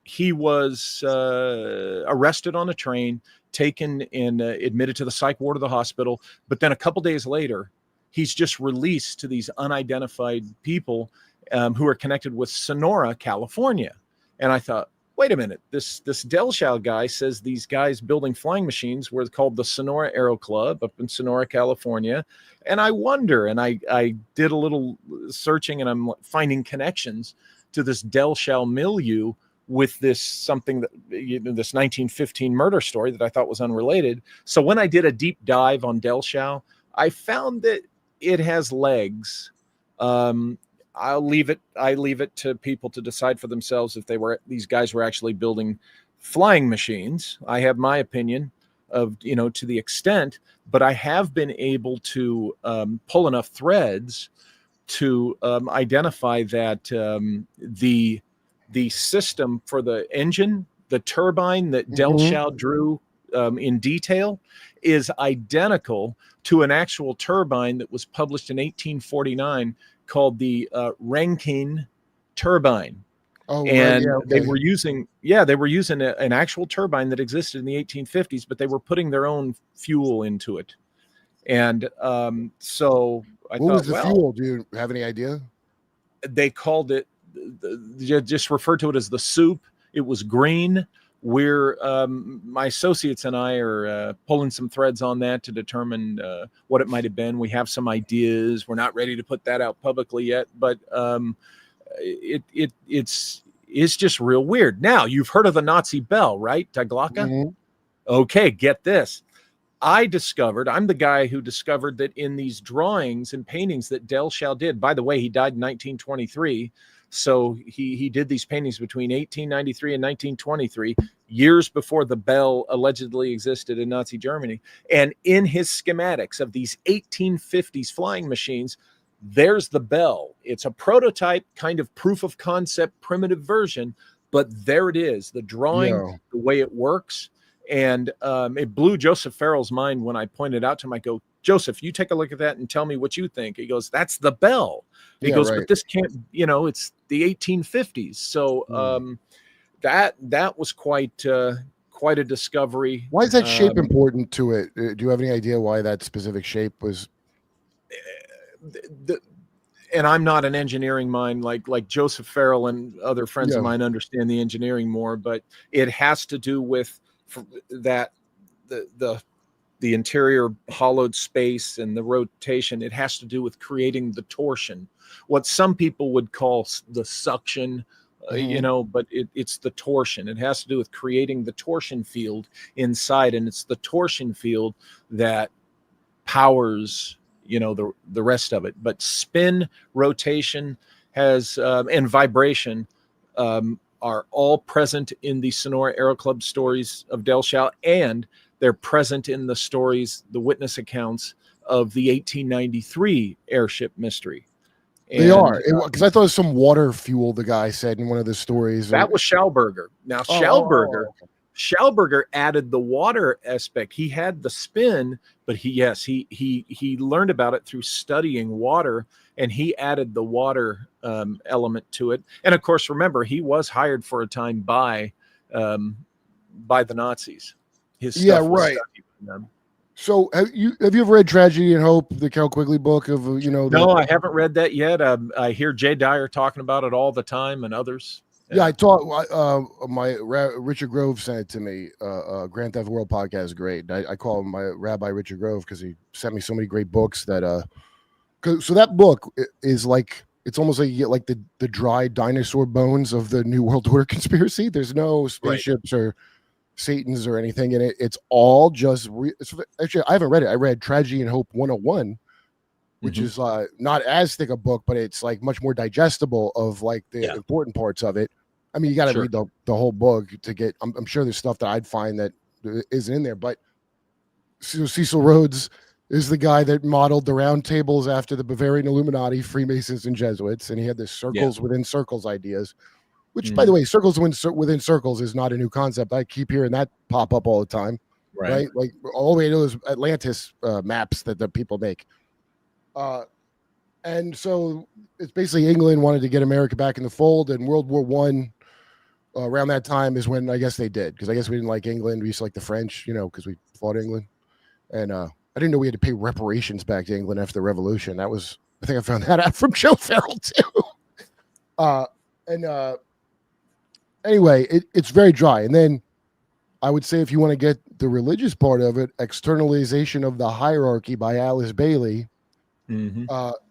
he was arrested on a train, taken and admitted to the psych ward of the hospital. But then a couple days later, he's just released to these unidentified people who are connected with Sonora, California. And I thought, wait a minute, this Delshow guy says these guys building flying machines were called the Sonora Aero Club up in Sonora, California. And I wonder, and I did a little searching, and I'm finding connections to this Delshow milieu with this something that, this 1915 murder story that I thought was unrelated. So when I did a deep dive on Delshow, I found that it has legs. I leave it to people to decide for themselves if these guys were actually building flying machines. I have my opinion of, to the extent, but I have been able to pull enough threads to identify that the system for the engine, the turbine that Delshow drew in detail, is identical to an actual turbine that was published in 1849 called the Rankine turbine. Oh, and right, yeah, okay. they were using an actual turbine that existed in the 1850s, but they were putting their own fuel into it. And so I thought, what was the fuel? Do you have any idea? They called it, just referred to it as the soup. It was green. My associates and I are pulling some threads on that to determine what it might have been. We have some ideas. We're not ready to put that out publicly yet, but it's just real weird. Now, you've heard of the Nazi bell, right? Die Glocke? Mm-hmm. Okay, get this. I'm the guy who discovered that in these drawings and paintings that Delshow did, by the way, he died in 1923. So he did these paintings between 1893 and 1923, years before the bell allegedly existed in Nazi Germany. And in his schematics of these 1850s flying machines, there's the bell. It's a prototype, kind of proof of concept, primitive version, but there it is, the drawing, the way it works. And it blew Joseph Farrell's mind when I pointed out to him. I go, Joseph, you take a look at that and tell me what you think. He goes, that's the bell. He goes, right. But this can't, it's the 1850s. So that was quite a discovery. Why is that shape important to it? Do you have any idea why that specific shape was? And I'm not an engineering mind like Joseph Farrell and other friends of mine understand the engineering more, but it has to do with that the interior hollowed space and the rotation. It has to do with creating the torsion, what some people would call the suction, but it's the torsion. It has to do with creating the torsion field inside, and it's the torsion field that powers the rest of it. But spin, rotation has and vibration are all present in the Sonora Aero Club stories of Delshow, and they're present in the stories, the witness accounts of the 1893 airship mystery. And, they are, because I thought it was some water fuel, the guy said in one of the stories. That was Schauberger. Now, Schauberger added the water aspect. He had the spin, but he learned about it through studying water, and he added the water element to it. And of course, remember, he was hired for a time by the Nazis. His stuff was right. So have you ever read Tragedy and Hope, the Carol Quigley book of No, I haven't read that yet. I hear Jay Dyer talking about it all the time, and others. Yeah, I taught Richard Grove sent it to me. Grand Theft World podcast is great. I call him my Rabbi Richard Grove because he sent me so many great books that so that book is like, it's almost like you get like the dry dinosaur bones of the New World Order conspiracy. There's no spaceships or Satans or anything in it. It's all just actually, I haven't read it. I read Tragedy and Hope 101, which is not as thick a book, but it's like much more digestible of like the important parts of it. I mean, you got to read the whole book to get, I'm sure there's stuff that I'd find that isn't in there, but Cecil Rhodes is the guy that modeled the round tables after the Bavarian Illuminati, Freemasons, and Jesuits. And he had this circles within circles ideas, which, by the way, circles within circles is not a new concept. I keep hearing that pop up all the time, right? Like all the way to those Atlantis maps that the people make. And so it's basically England wanted to get America back in the fold, and World War I around that time is when I guess they did, because I guess we didn't like England. We used to like the French, because we fought England, and I didn't know we had to pay reparations back to England after the Revolution. That was, I think I found that out from Joe Farrell too. Anyway, it's very dry. And then I would say if you want to get the religious part of it, Externalization of the Hierarchy by Alice Bailey,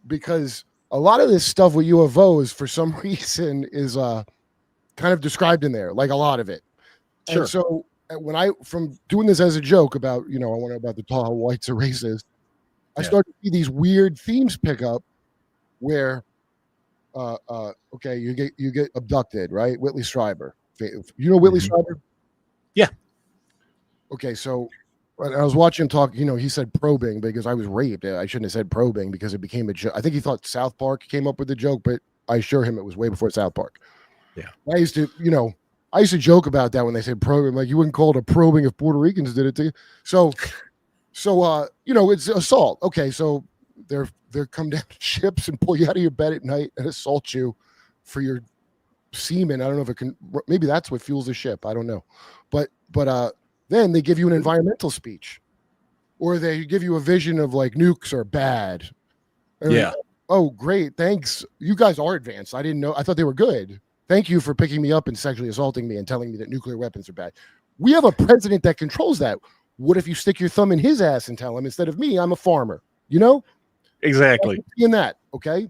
because a lot of this stuff with UFOs for some reason is kind of described in there, like a lot of it. Sure. And so when from doing this as a joke about, I wonder about the tall whites are racist, I started to see these weird themes pick up where, okay, you get abducted, right? Whitley Strieber. You know Whitley Strieber? Yeah. Okay, so when I was watching him talk, he said probing because I was raped. I shouldn't have said probing because it became a joke. I think he thought South Park came up with the joke, but I assure him it was way before South Park. Yeah. I used to joke about that when they said probing, like you wouldn't call it a probing if Puerto Ricans did it to you. So it's assault. Okay, so they're come down to ships and pull you out of your bed at night and assault you for your semen. I don't know if it can. Maybe that's what fuels the ship. I don't know, but then they give you an environmental speech, or they give you a vision of like nukes are bad. And yeah. Oh, great. Thanks. You guys are advanced. I didn't know. I thought they were good. Thank you for picking me up and sexually assaulting me and telling me that nuclear weapons are bad. We have a president that controls that. What if you stick your thumb in his ass and tell him, instead of me, I'm a farmer? Exactly. In that, okay?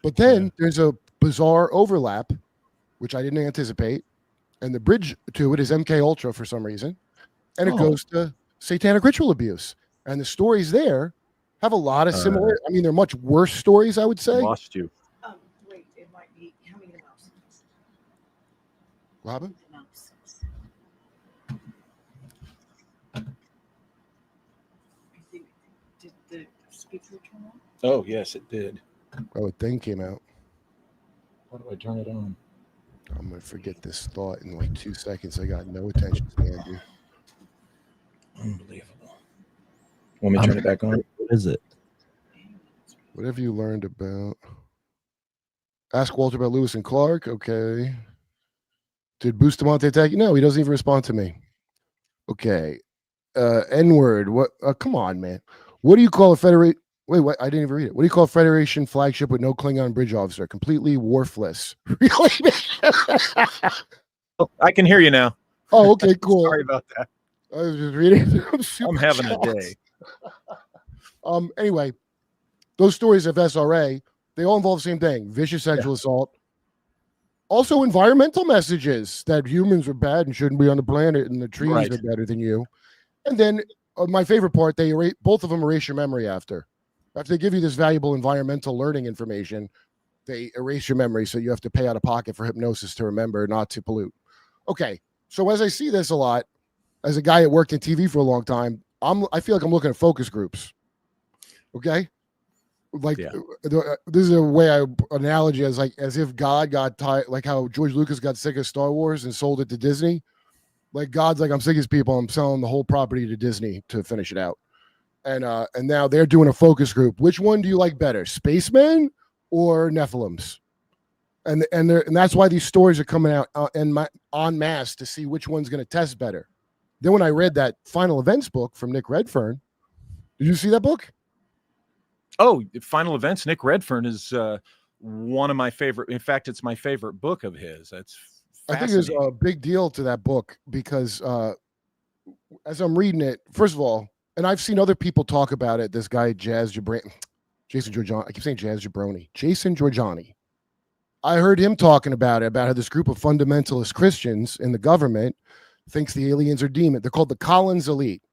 But then there's a bizarre overlap, which I didn't anticipate. And the bridge to it is MK Ultra for some reason. And it goes to satanic ritual abuse. And the stories there have a lot of similar. I mean, they're much worse stories, I would say. Lost you. Wait, it might be coming in the mouse. Robin? Did the speaker turn on? Oh, yes, it did. Oh, a thing came out. How do I turn it on? I'm going to forget this thought in like 2 seconds. I got no attention span, dude. Unbelievable. Want me to turn it back on? What is it? Whatever you learned about. Ask Walter about Lewis and Clark. Okay. Did Bustamante attack you? No, he doesn't even respond to me. Okay. N-word. What? Come on, man. What do you call a Federation? Wait, what? I didn't even read it. What do you call a Federation flagship with no Klingon bridge officer? Completely wharfless. Really? Oh, I can hear you now. Oh, okay, cool. Sorry about that. I was just reading. I'm having a day. Anyway, those stories of SRA, they all involve the same thing: vicious sexual assault. Also, environmental messages that humans are bad and shouldn't be on the planet, and the trees are better than you. And then my favorite part, both of them erase your memory after they give you this valuable environmental learning information. They erase your memory, so you have to pay out of pocket for hypnosis to remember not to pollute. Okay, so as I see this a lot, as a guy that worked in TV for a long time, I feel like I'm looking at focus groups. Okay, like this is a way analogy as if God got tired, like how George Lucas got sick of Star Wars and sold it to Disney. Like God's like, I'm sick of these people. I'm selling the whole property to Disney to finish it out. And now they're doing a focus group. Which one do you like better, spacemen or Nephilims? And that's why these stories are coming out en masse to see which one's going to test better. Then when I read that Final Events book from Nick Redfern, did you see that book? Oh, Final Events. Nick Redfern is one of my favorite. In fact, it's my favorite book of his. That's I think there's a big deal to that book because as I'm reading it, first of all, and I've seen other people talk about it. This guy, Jason Giorgiani. I keep saying Jazz Jabroni. Jason Giorgiani. I heard him talking about it, about how this group of fundamentalist Christians in the government thinks the aliens are demons. They're called the Collins Elite.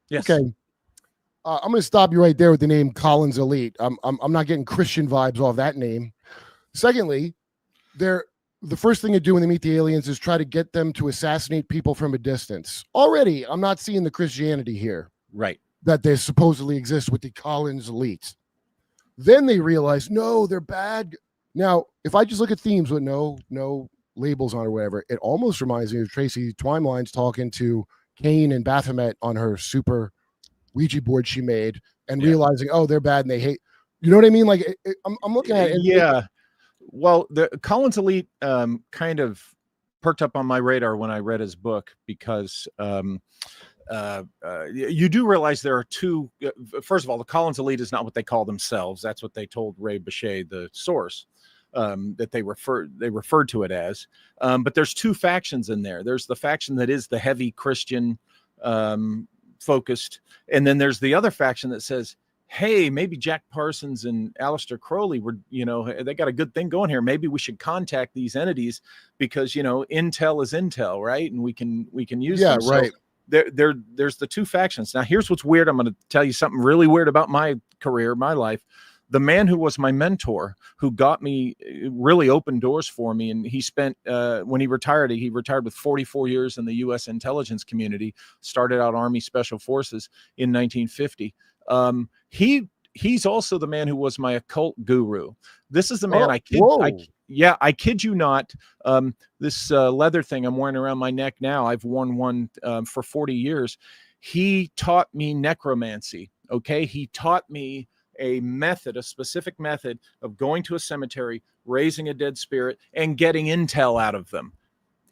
Yes. Okay. I'm going to stop you right there with the name Collins Elite. I'm not getting Christian vibes off that name. Secondly, the first thing they do when they meet the aliens is try to get them to assassinate people from a distance. Already, I'm not seeing the Christianity here. Right. That they supposedly exist with the Collins Elite. Then they realize, no, they're bad. Now, if I just look at themes with no labels on or whatever, it almost reminds me of Tracy Twimeline's talking to Cain and Baphomet on her super Ouija board she made and realizing, oh, they're bad and they hate. You know what I mean? Like, I'm looking at it. Yeah. Well, the Collins Elite kind of perked up on my radar when I read his book, because you do realize there are two. First of all, the Collins elite is not what they call themselves. That's what they told Ray Bichet, the source, that they referred to it as. But there's two factions in there. There's the faction that is the heavy Christian focused, and then there's the other faction that says, hey, maybe Jack Parsons and Aleister Crowley were, they got a good thing going here. Maybe we should contact these entities because, intel is intel, right? And we can use them. Right. So there's the two factions. Now, here's what's weird. I'm going to tell you something really weird about my career, my life. The man who was my mentor, who got me, really opened doors for me, and he spent, when he retired with 44 years in the U.S. intelligence community, started out Army Special Forces in 1950. He's also the man who was my occult guru. This is the man I kid you not. This leather thing I'm wearing around my neck now, I've worn one for 40 years. He taught me necromancy. Okay. He taught me a specific method of going to a cemetery, raising a dead spirit, and getting intel out of them.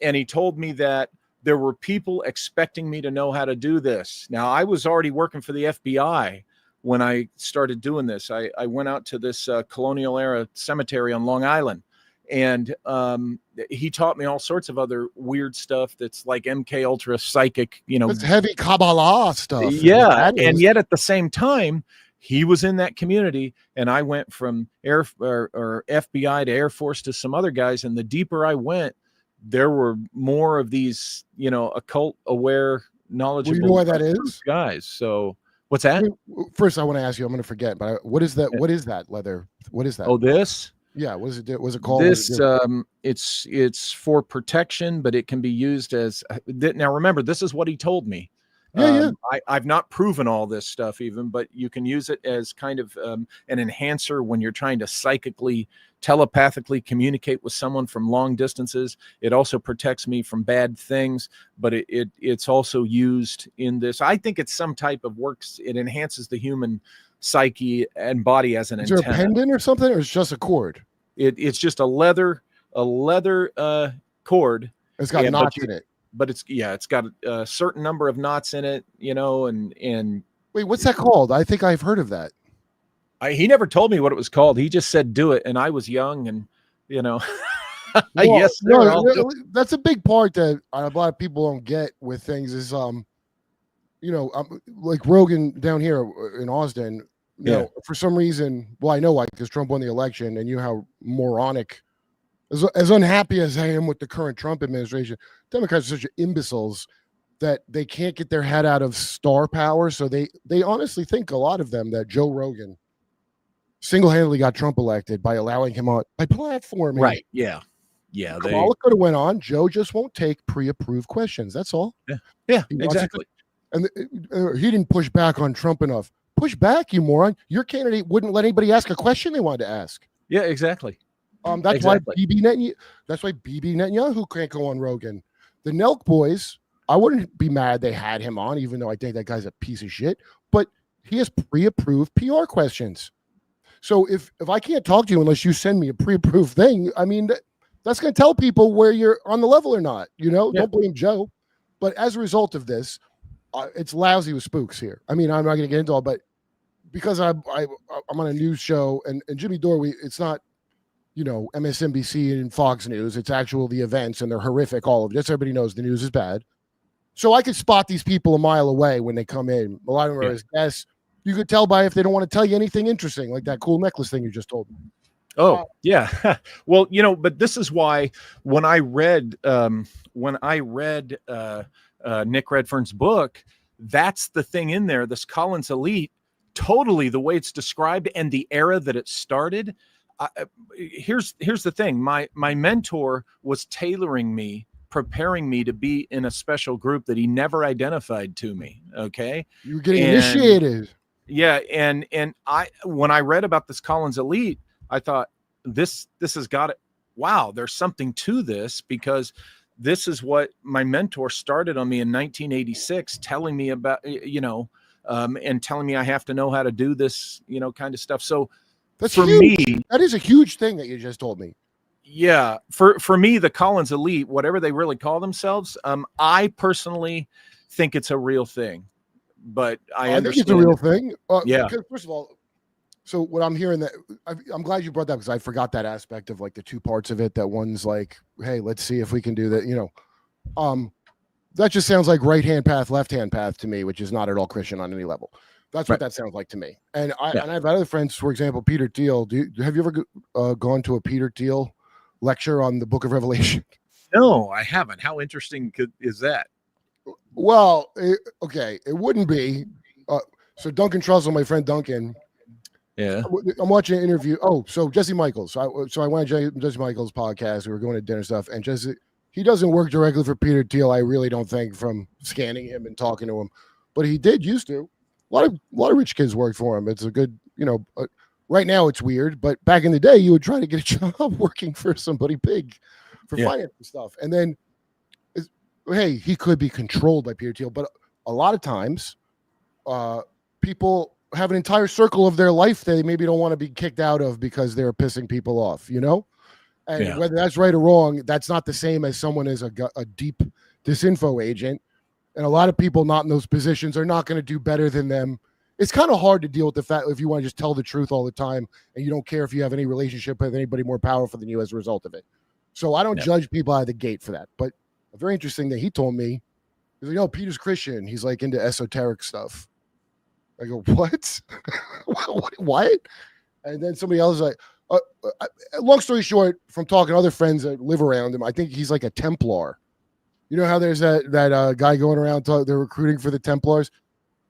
And he told me that there were people expecting me to know how to do this. Now, I was already working for the FBI when I started doing this. I went out to this colonial era cemetery on Long Island, and he taught me all sorts of other weird stuff that's like MK Ultra psychic, It's heavy Kabbalah stuff. Yeah. And yet at the same time, he was in that community, and I went from FBI to Air Force to some other guys. And the deeper I went, there were more of these, occult aware, knowledgeable. You know why that is, guys. So what's that? First, I want to ask you. I'm going to forget, but what is that? What is that leather? What is that? Oh, this. Yeah. What does it do? What's it called? This it's for protection, but it can be used as. Now, remember, this is what he told me. I've not proven all this stuff even, but you can use it as kind of an enhancer when you're trying to psychically, telepathically communicate with someone from long distances. It also protects me from bad things, but it's also used in this. I think it's some type of works. It enhances the human psyche and body as an antenna. Is there a pendant or something, or it's just a cord? It's just a leather cord. It's got knots in it. But it's got a certain number of knots in it, and wait, what's that called? I think I've heard of that. He never told me what it was called. He just said, do it. And I was young and, Well, yes, that's a big part that a lot of people don't get with things is, like Rogan down here in Austin, you know, for some reason, well, I know why, because Trump won the election, and how moronic, as unhappy as I am with the current Trump administration, Democrats are such imbeciles that they can't get their head out of star power. So they honestly think, a lot of them, that Joe Rogan single-handedly got Trump elected by allowing him on, by platforming. Right. Yeah. Yeah. Kamala could have went on. Joe just won't take pre-approved questions. That's all. Yeah. Exactly. And he didn't push back on Trump enough. Push back, you moron. Your candidate wouldn't let anybody ask a question they wanted to ask. Yeah, exactly. That's why Bibi Netanyahu can't go on Rogan. The Nelk boys, I wouldn't be mad they had him on, even though I think that guy's a piece of shit. But he has pre-approved PR questions. So if I can't talk to you unless you send me a pre-approved thing, I mean, that's going to tell people where you're on the level or not. Don't blame Joe. But as a result of this, it's lousy with Spooks here. I mean, I'm not going to get into all, but because I'm on a news show, and Jimmy Dore, it's not, MSNBC and Fox News. It's actual the events, and they're horrific. All of it. Just everybody knows the news is bad. So I could spot these people a mile away when they come in. A lot of them are as guests. You could tell by if they don't want to tell you anything interesting, like that cool necklace thing you just told me. Oh, yeah. Well, but this is why when I read Nick Redfern's book, that's the thing in there, this Collins Elite, totally the way it's described and the era that it started. Here's the thing. My mentor was tailoring me, preparing me to be in a special group that he never identified to me. Okay. You're getting initiated. Yeah. And when I read about this Collins Elite, I thought this has got it. Wow. There's something to this, because this is what my mentor started on me in 1986, telling me about, and telling me I have to know how to do this, kind of stuff. So that's for huge. me, that is a huge thing that you just told me. Yeah, for me, the Collins elite, whatever they really call themselves, I personally think it's a real thing, but I think understand it's a real thing. Yeah. Because first of all, so what I'm hearing that I'm glad you brought that because I forgot that aspect of like the two parts of it. That one's like, hey, let's see if we can do that. That just sounds like right hand path, left hand path to me, which is not at all Christian on any level. That's what Right. that sounds like to me. And I've Yeah. had other friends, for example, Peter Thiel. Have you ever gone to a Peter Thiel lecture on the Book of Revelation? No, I haven't. How interesting is that? Well, okay, it wouldn't be. So Duncan Trussell, my friend Duncan, Yeah. I'm watching an interview. Oh, so Jesse Michaels. So I went to Jesse Michaels' podcast. We were going to dinner stuff, and Jesse, he doesn't work directly for Peter Thiel. I really don't think from scanning him and talking to him, but he did used to. A lot of rich kids worked for him. It's a good, right now it's weird, but back in the day, you would try to get a job working for somebody big for finance and stuff, and then. Hey, he could be controlled by Peter Thiel, but a lot of times people have an entire circle of their life they maybe don't want to be kicked out of because they're pissing people off, and whether that's right or wrong, that's not the same as someone is a deep disinfo agent. And a lot of people not in those positions are not going to do better than them. It's kind of hard to deal with the fact if you want to just tell the truth all the time and you don't care if you have any relationship with anybody more powerful than you as a result of it. So I don't judge people out of the gate for that, but very interesting that he told me, he's like, Peter's Christian. He's like into esoteric stuff. I go, what? What? And then somebody else is like, long story short, from talking to other friends that live around him, I think he's like a Templar. You know how there's that guy going around, they're recruiting for the Templars?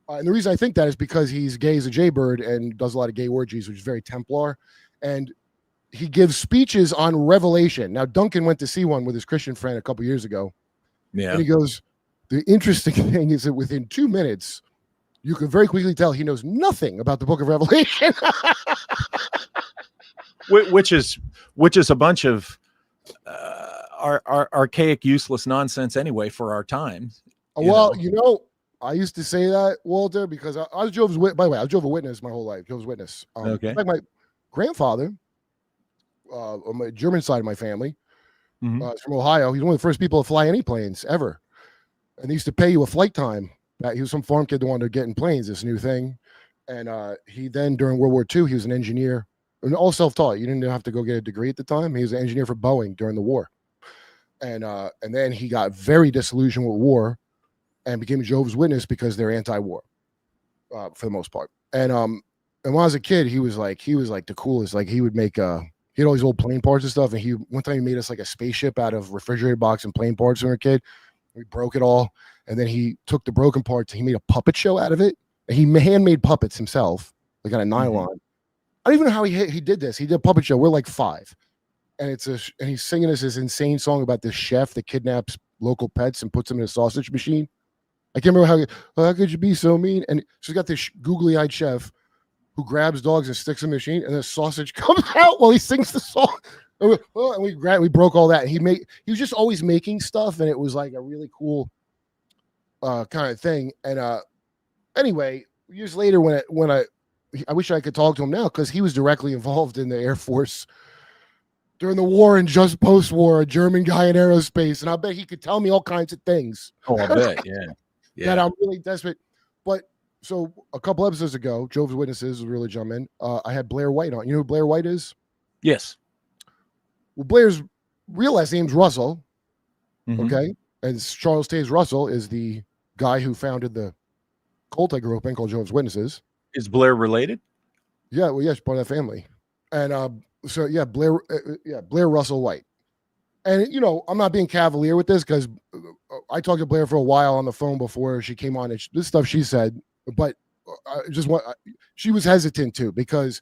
And the reason I think that is because he's gay as a jaybird and does a lot of gay orgies, which is very Templar. And he gives speeches on Revelation. Now, Duncan went to see one with his Christian friend a couple years ago. Yeah. And he goes, the interesting thing is that within 2 minutes, you can very quickly tell he knows nothing about the Book of Revelation. which is a bunch of archaic, useless nonsense anyway for our time. Well, I used to say that, Walter, because I was Jehovah's Witness. By the way, I was Jehovah's Witness my whole life. Jehovah's Witness. Okay. Like my grandfather, on my German side of my family, he's from Ohio. He's one of the first people to fly any planes ever. And they used to pay you a flight time. He was some farm kid that wanted to get in planes, this new thing. And he then, during World War II, he was an engineer, and all self-taught. You didn't have to go get a degree at the time. He was an engineer for Boeing during the war. And then he got very disillusioned with war and became a Jehovah's Witness because they're anti-war for the most part. And when I was a kid, he was like the coolest. Like he would make he had all these old plane parts and stuff. And one time he made us like a spaceship out of refrigerator box and plane parts when we were a kid. We broke it all. And then he took the broken parts. He made a puppet show out of it. And he handmade puppets himself, like on a nylon. I don't even know how he did this. He did a puppet show. We're like 5. And and he's singing us this insane song about this chef that kidnaps local pets and puts them in a sausage machine. I can't remember how could you be so mean? And she's got this googly-eyed chef who grabs dogs and sticks in the machine, and the sausage comes out while he sings the song. And we broke all that. And he was just always making stuff, and it was like a really cool kind of thing. And anyway, years later, when I wish I could talk to him now because he was directly involved in the Air Force during the war and just post-war, a German guy in aerospace, and I bet he could tell me all kinds of things. Oh, I bet, yeah. That I'm really desperate. But so a couple episodes ago, Jehovah's Witnesses really jump in. I had Blair White on. You know who Blair White is? Yes. Well, Blair's real last name's Russell. Okay, and Charles Taze Russell is the guy who founded the cult I grew up in called Jehovah's Witnesses. Is Blair related? Yeah, well, yes, part of that family. And so yeah, Blair Russell White. And I'm not being cavalier with this because I talked to Blair for a while on the phone before she came on. And this stuff she said, but she was hesitant too because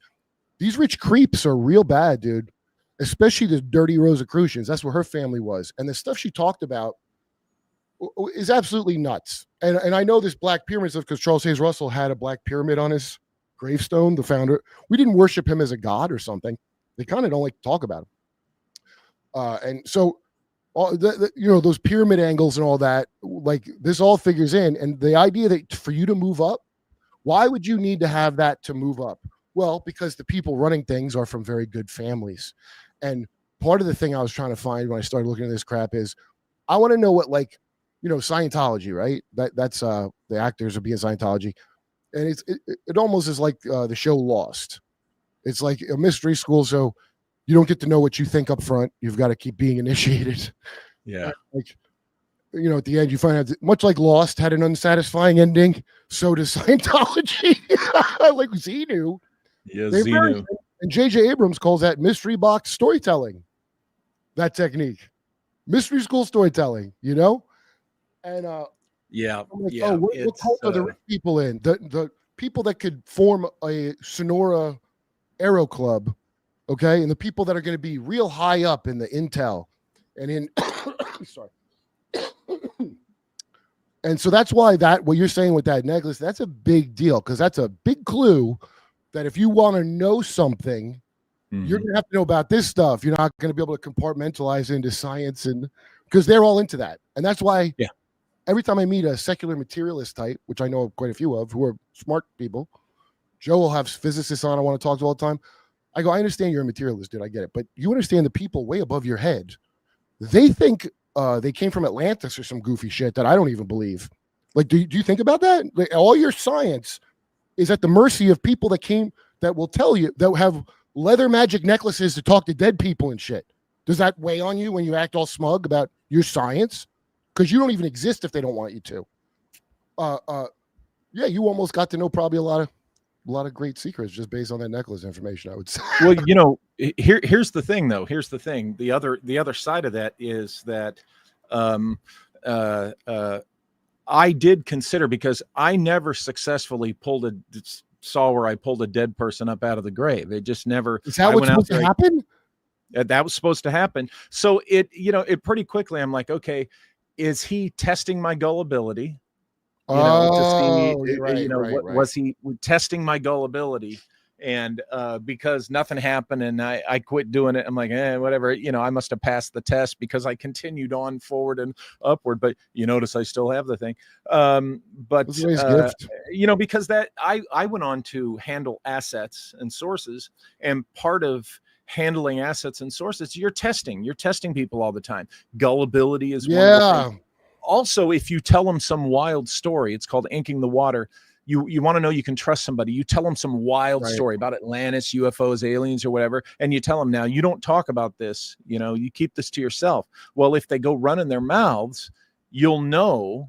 these rich creeps are real bad, dude. Especially the dirty Rosicrucians. That's where her family was, and the stuff she talked about is absolutely nuts. And I know this Black Pyramid stuff because Charles Hayes Russell had a Black Pyramid on his gravestone. The founder. We didn't worship him as a god or something. They kind of don't like to talk about him. And so, those pyramid angles and all that, like this all figures in. And the idea that for you to move up, why would you need to have that to move up? Well, because the people running things are from very good families. And part of the thing I was trying to find when I started looking at this crap is I want to know what, like, Scientology, right? That's the actors are being Scientology. And it almost is like the show Lost. It's like a mystery school, so you don't get to know what you think up front. You've got to keep being initiated. Yeah. Like, at the end, you find out that much like Lost had an unsatisfying ending, so does Scientology. Like Xenu. Yeah, They're very- Xenu. and J.J. Abrams calls that mystery box storytelling. That technique. Mystery school storytelling, And Yeah. I'm like, Yeah. what cult are the rich people in? The people that could form a Sonora Aero Club, okay? And the people that are going to be real high up in the intel and in sorry. And so that's why what you're saying with that necklace, that's a big deal, because that's a big clue that if you want to know something, you're going to have to know about this stuff. You're not going to be able to compartmentalize into science, and because they're all into that. And that's why every time I meet a secular materialist type, which I know quite a few of, who are smart people, Joe will have physicists on I want to talk to all the time. I go, I understand you're a materialist, dude. I get it. But you understand the people way above your head. They think they came from Atlantis or some goofy shit that I don't even believe. Like, do you think about that? Like, all your science is at the mercy of people that will tell you, that have leather magic necklaces to talk to dead people and shit. Does that weigh on you when you act all smug about your science? Because you don't even exist if they don't want you to. Yeah, you almost got to know probably a lot of great secrets just based on that necklace information, I would say. Well, here's the thing, though. Here's the thing. The other side of that is that I did consider, because I never successfully saw where I pulled a dead person up out of the grave. It just never. Is that what's supposed to happen? That was supposed to happen. So it pretty quickly, I'm like, okay, is he testing my gullibility? Was he testing my gullibility? And because nothing happened and I quit doing it, I'm like, whatever, I must have passed the test because I continued on forward and upward. But you notice I still have the thing. Because that I went on to handle assets and sources, and part of handling assets and sources, you're testing people all the time. Gullibility is one of the things. Also, if you tell them some wild story, it's called inking the water. You want to know you can trust somebody. You tell them some wild story about Atlantis, UFOs, aliens, or whatever, and you tell them, now you don't talk about this. You keep this to yourself. Well, if they go running their mouths, you'll know,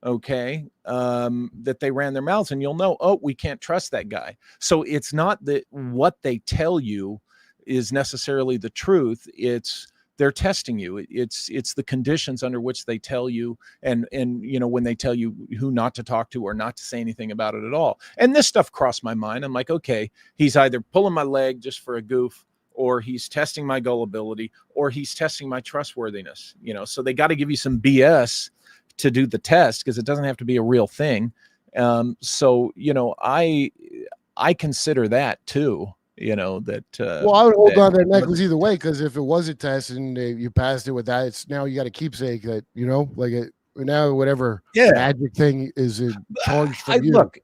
that they ran their mouths, and you'll know, we can't trust that guy. So it's not that what they tell you is necessarily the truth. They're testing you. It's the conditions under which they tell you, and when they tell you who not to talk to or not to say anything about it at all. And this stuff crossed my mind. I'm like, okay, he's either pulling my leg just for a goof, or he's testing my gullibility, or he's testing my trustworthiness. So they got to give you some BS to do the test, because it doesn't have to be a real thing. So I consider that too. Well, I would hold on to that necklace either way, because if it was a test and you passed it with that, it's now you got a keepsake that now whatever magic thing is charged from you. Look,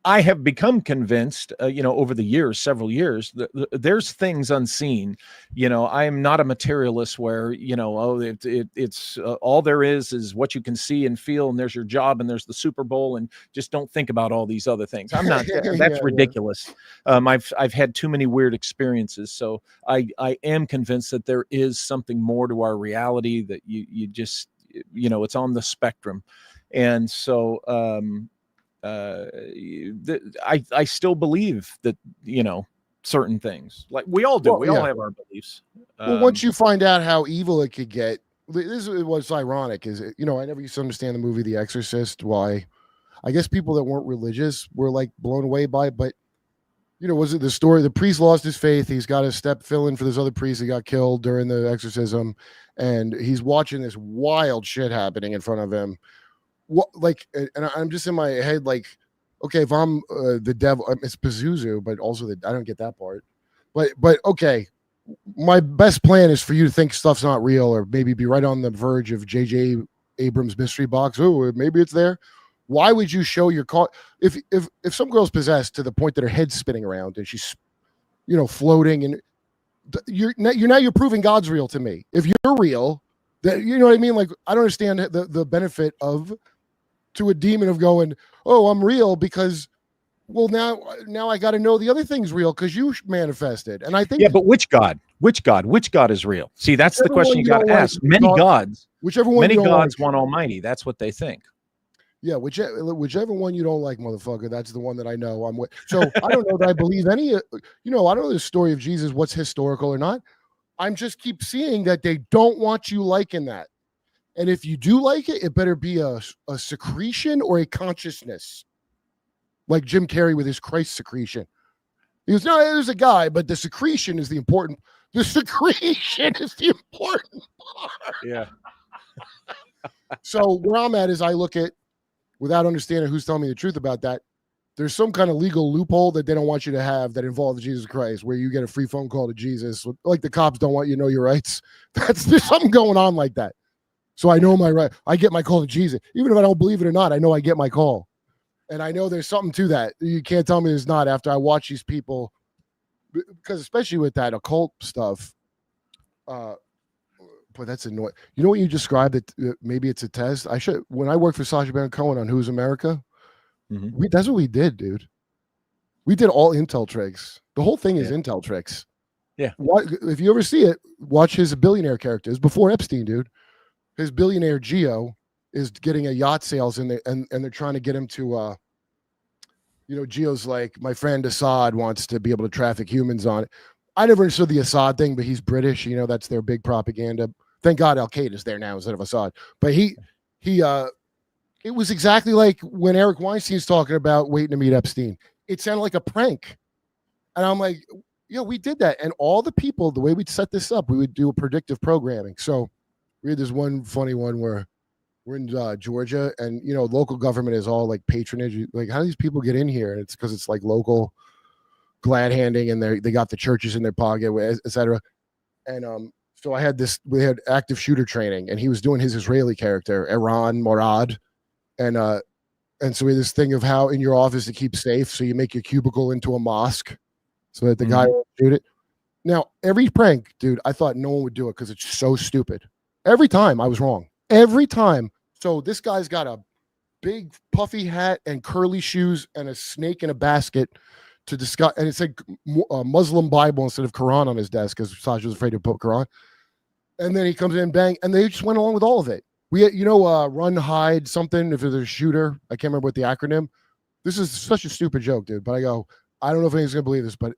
I have become convinced, over the years, several years, there's things unseen. I am not a materialist where, it's all there is what you can see and feel, and there's your job, and there's the Super Bowl, and just don't think about all these other things. I'm not. That's ridiculous. I've had too many weird experiences, so I am convinced that there is something more to our reality, that you just, it's on the spectrum, and so. I still believe that certain things, like we all do. We all have our beliefs. Well, once you find out how evil it could get, this is what's ironic. Is I never used to understand the movie The Exorcist. Why? I guess people that weren't religious were like blown away by it. But was it the story? The priest lost his faith. He's got to fill in for this other priest that got killed during the exorcism, and he's watching this wild shit happening in front of him. And I'm just in my head, like, okay, if I'm the devil, it's Pazuzu, but also I don't get that part. But okay, my best plan is for you to think stuff's not real, or maybe be right on the verge of J.J. Abrams' mystery box. Oh, maybe it's there. Why would you show your car if some girl's possessed to the point that her head's spinning around and she's floating, and you're proving God's real to me. If you're real, that, you know what I mean? Like, I don't understand the benefit of to a demon of going, oh, I'm real because, well, now I got to know the other thing's real because you manifested. And I think, Yeah, but which God? Which God is real? See, that's the question you got to ask. Many gods want Almighty. That's what they think. Yeah, whichever one you don't like, motherfucker, that's the one that I know I'm with. So I don't know that I believe any, I don't know the story of Jesus, what's historical or not. I'm just keep seeing that they don't want you liking that. And if you do like it, it better be a secretion or a consciousness. Like Jim Carrey with his Christ secretion. He goes, no, there's a guy, but the secretion is the important. The secretion is the important part. Yeah. So where I'm at is I look at, without understanding who's telling me the truth about that, there's some kind of legal loophole that they don't want you to have that involves Jesus Christ, where you get a free phone call to Jesus. Like the cops don't want you to know your rights. There's something going on like that. So I know my right. I get my call to Jesus. Even if I don't believe it or not, I know I get my call. And I know there's something to that. You can't tell me there's not after I watch these people, because especially with that occult stuff, boy, that's annoying. You know what you described? That maybe it's a test. When I worked for Sacha Baron Cohen on Who's America, that's what we did, dude. We did all intel tricks. The whole thing is intel tricks. Yeah. If you ever see it, watch his billionaire characters before Epstein, dude. His billionaire Geo is getting a yacht sales and they're trying to get him to Geo's like, my friend Assad wants to be able to traffic humans on it. I never understood the Assad thing, but he's British, that's their big propaganda. Thank God Al Qaeda's there now instead of Assad. But it was exactly like when Eric Weinstein's talking about waiting to meet Epstein. It sounded like a prank. And I'm like, we did that. And all the people, the way we'd set this up, we would do a predictive programming. So we had this one funny one where we're in Georgia, and local government is all like patronage. Like, how do these people get in here? And it's because it's like local glad handing, and they got the churches in their pocket, etc. And so we had active shooter training, and he was doing his Israeli character, Iran Morad, and so we had this thing of how in your office to keep safe, so you make your cubicle into a mosque, so that the guy won't shoot it. Now, every prank, dude, I thought no one would do it because it's so stupid. Every time I was wrong. Every time. So this guy's got a big puffy hat and curly shoes and a snake in a basket to discuss. And it said Muslim Bible instead of Quran on his desk because Sasha was afraid to put Quran. And then he comes in, bang, and they just went along with all of it. We had, run, hide, something. If there's a shooter, I can't remember what the acronym. This is such a stupid joke, dude. But I go, I don't know if anyone's gonna believe this, but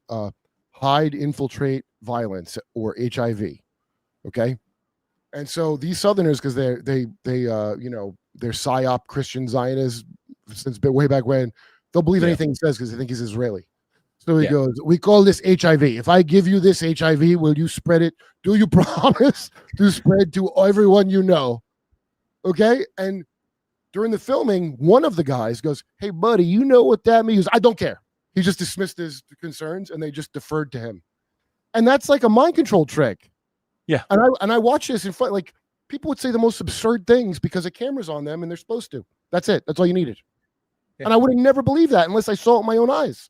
hide, infiltrate, violence, or HIV. Okay. And so these Southerners, because they're psyop Christian Zionists since way back when, they'll believe anything he says because they think he's Israeli. So he goes, we call this HIV. If I give you this HIV, will you spread it? Do you promise to spread to everyone you know? Okay. And during the filming, one of the guys goes, hey, buddy, you know what that means? I don't care. He just dismissed his concerns and they just deferred to him. And that's like a mind control trick. Yeah. And I watch this in front, like people would say the most absurd things because a camera's on them and they're supposed to. That's it. That's all you needed. Yeah. And I would have never believed that unless I saw it with my own eyes.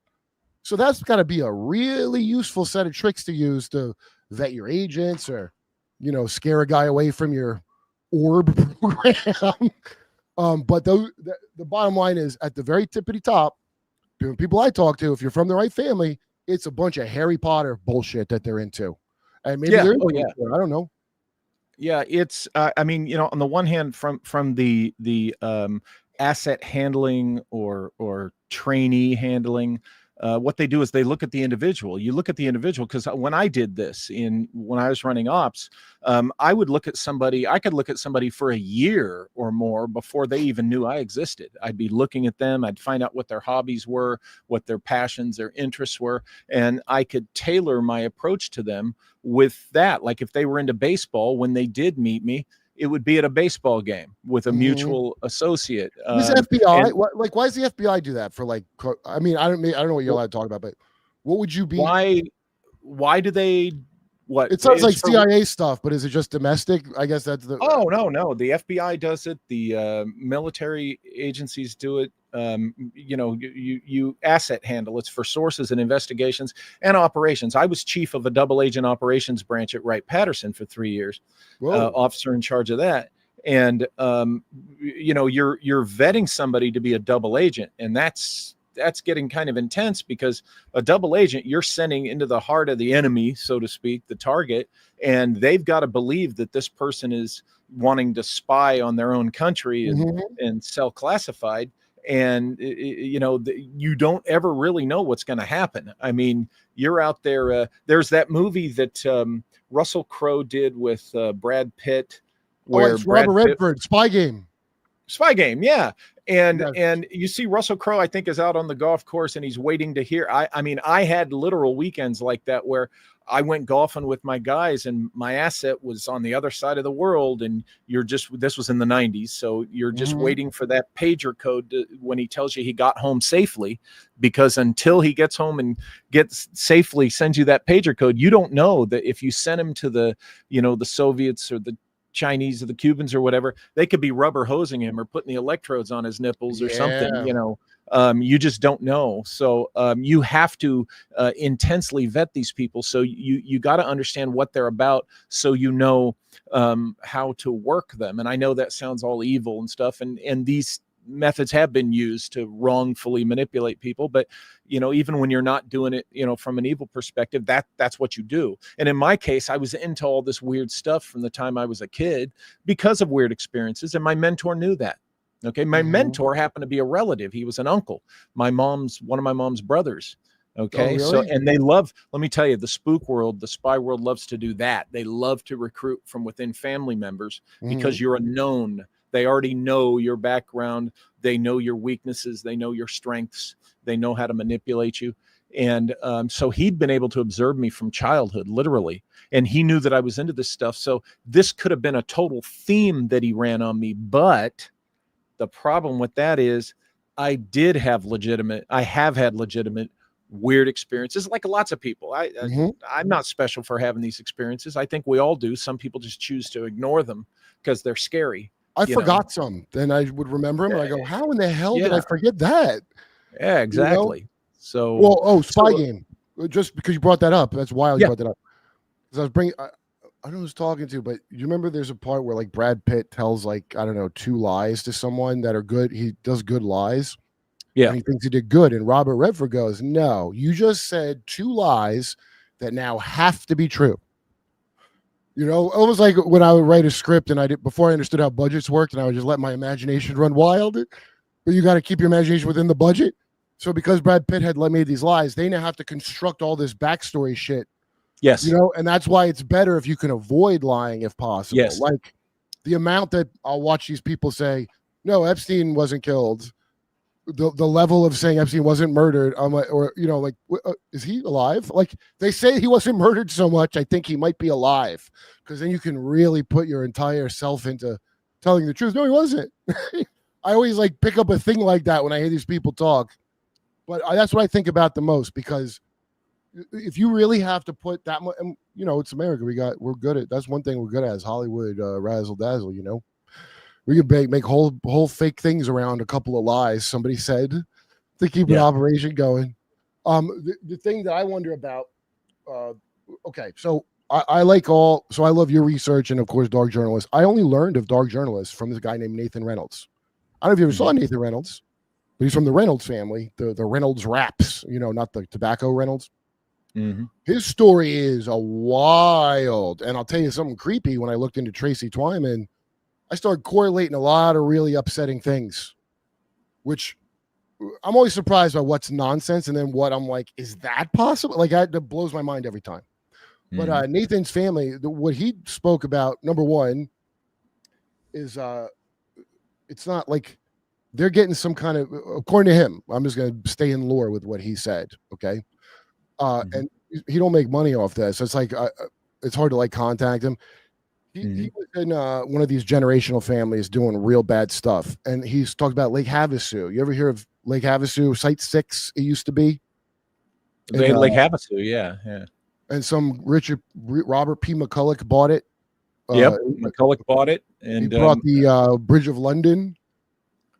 So that's got to be a really useful set of tricks to use to vet your agents or, scare a guy away from your orb program. But the bottom line is at the very tippity top, people I talk to, if you're from the right family, it's a bunch of Harry Potter bullshit that they're into. And maybe they're into it. I don't know. Yeah, it's on the one hand, from the asset handling or trainee handling, what they do is they look at the individual. You look at the individual, because when I did this when I was running ops, I could look at somebody for a year or more before they even knew I existed. I'd be looking at them. I'd find out what their hobbies were, what their passions, their interests were, and I could tailor my approach to them with that. Like if they were into baseball, when they did meet me, it would be at a baseball game with a mutual associate. This FBI, why does the FBI do that for I don't know what you're allowed to talk about, but what would you be? Why do they? What it sounds like CIA stuff, but is it just domestic? I guess that's the. Oh no, the FBI does it. The military agencies do it. you asset handle. It's for sources and investigations and operations. I was chief of a double agent operations branch at Wright-Patterson for 3 years, officer in charge of that. And you're vetting somebody to be a double agent, and that's getting kind of intense, because a double agent, you're sending into the heart of the enemy, so to speak, the target, and they've got to believe that this person is wanting to spy on their own country and sell classified. And you don't ever really know what's going to happen. I mean, you're out there. There's that movie that Russell Crowe did with Brad Pitt, where it's Robert Redford, Spy Game. Yeah. And Yes. and you see Russell Crowe, I think, is out on the golf course, and he's waiting to hear. I mean, I had literal weekends like that where I went golfing with my guys, and my asset was on the other side of the world, and this was in the 90s, so you're just waiting for that pager code when he tells you he got home safely, because until he gets home and sends you that pager code, you don't know that if you send him to the Soviets or the Chinese or the Cubans or whatever, they could be rubber hosing him or putting the electrodes on his nipples or something, you just don't know. So you have to intensely vet these people. So you got to understand what they're about, so how to work them. And I know that sounds all evil and stuff, and these methods have been used to wrongfully manipulate people, but even when you're not doing it from an evil perspective, that's what you do. And in my case, I was into all this weird stuff from the time I was a kid because of weird experiences, and my mentor knew that. Okay, my mentor happened to be a relative. He was an uncle, one of my mom's brothers. Okay, really? So, and they love, let me tell you, the spook world, the spy world loves to do that. They love to recruit from within family members because you're a known. They already know your background. They know your weaknesses. They know your strengths. They know how to manipulate you. And so he'd been able to observe me from childhood, literally. And he knew that I was into this stuff. So this could have been a total theme that he ran on me. But the problem with that is I have had legitimate weird experiences, like lots of people. I'm not special for having these experiences. I think we all do. Some people just choose to ignore them because they're scary. I forgot some. Then I would remember them, and I go, "How in the hell did Yeah. I forget that?" Yeah, exactly. So, Well, Spy Game. Just because you brought that up, that's why I brought that up. Because I was bringing, I don't know who I was talking to, but you remember there's a part where like Brad Pitt tells like, I don't know, 2 lies to someone that are good. He does good lies. Yeah. And he thinks he did good. And Robert Redford goes, "No, you just said 2 lies that now have to be true." Almost like when I would write a script and before I understood how budgets worked, and I would just let my imagination run wild. But you got to keep your imagination within the budget. So because Brad Pitt had made these lies, they now have to construct all this backstory shit. Yes. And that's why it's better if you can avoid lying if possible. Yes. Like the amount that I'll watch these people say, "No, Epstein wasn't killed." The level of saying Epstein wasn't murdered, I'm like, is he alive? Like they say he wasn't murdered so much, I think he might be alive, because then you can really put your entire self into telling the truth. No, he wasn't. I always like pick up a thing like that when I hear these people talk, but that's what I think about the most, because if you really have to put that much, it's America. We're good at, that's one thing we're good at is Hollywood razzle dazzle. We can make whole fake things around a couple of lies somebody said to keep an operation going. The thing that I wonder about, so I love your research and of course dark journalists. I only learned of dark journalists from this guy named Nathan Reynolds. I don't know if you ever saw Nathan Reynolds, but he's from the Reynolds family, the Reynolds Raps, not the tobacco Reynolds. His story is a wild, and I'll tell you something creepy. When I looked into Tracy Twyman, I started correlating a lot of really upsetting things, which I'm always surprised by what's nonsense. And then what I'm like, is that possible? Like that blows my mind every time. But Nathan's family, what he spoke about, number one, is it's not like they're getting some kind of, according to him, I'm just going to stay in lore with what he said. Okay. And he don't make money off this. So it's like, it's hard to like contact him. He was in one of these generational families doing real bad stuff. And he's talked about Lake Havasu. You ever hear of Lake Havasu, Site 6, it used to be? Lake Havasu, yeah. And some Robert P. McCulloch bought it. McCulloch bought it. And he brought the Bridge of London.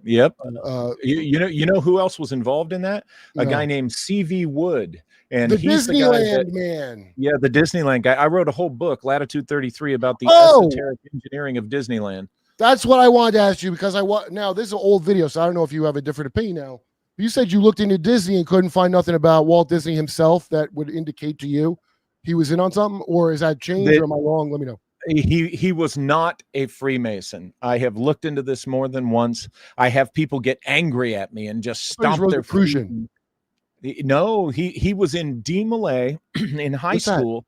Yep. Uh, You know who else was involved in that? A guy no. named C.V. Wood, and The he's the guy that, Disneyland man. yeah, the Disneyland guy. I wrote a whole book, Latitude 33, about the Oh! esoteric engineering of Disneyland. That's what I wanted to ask you, because now this is an old video, so I don't know if you have a different opinion now. You said you looked into Disney and couldn't find nothing about Walt Disney himself that would indicate to you he was in on something, or is that changed, or am I wrong? Let me know. He was not a Freemason. I have looked into this more than once. I have people get angry at me and just stomp their Rosicrucian. No, he was in D Malay in high What's that? school.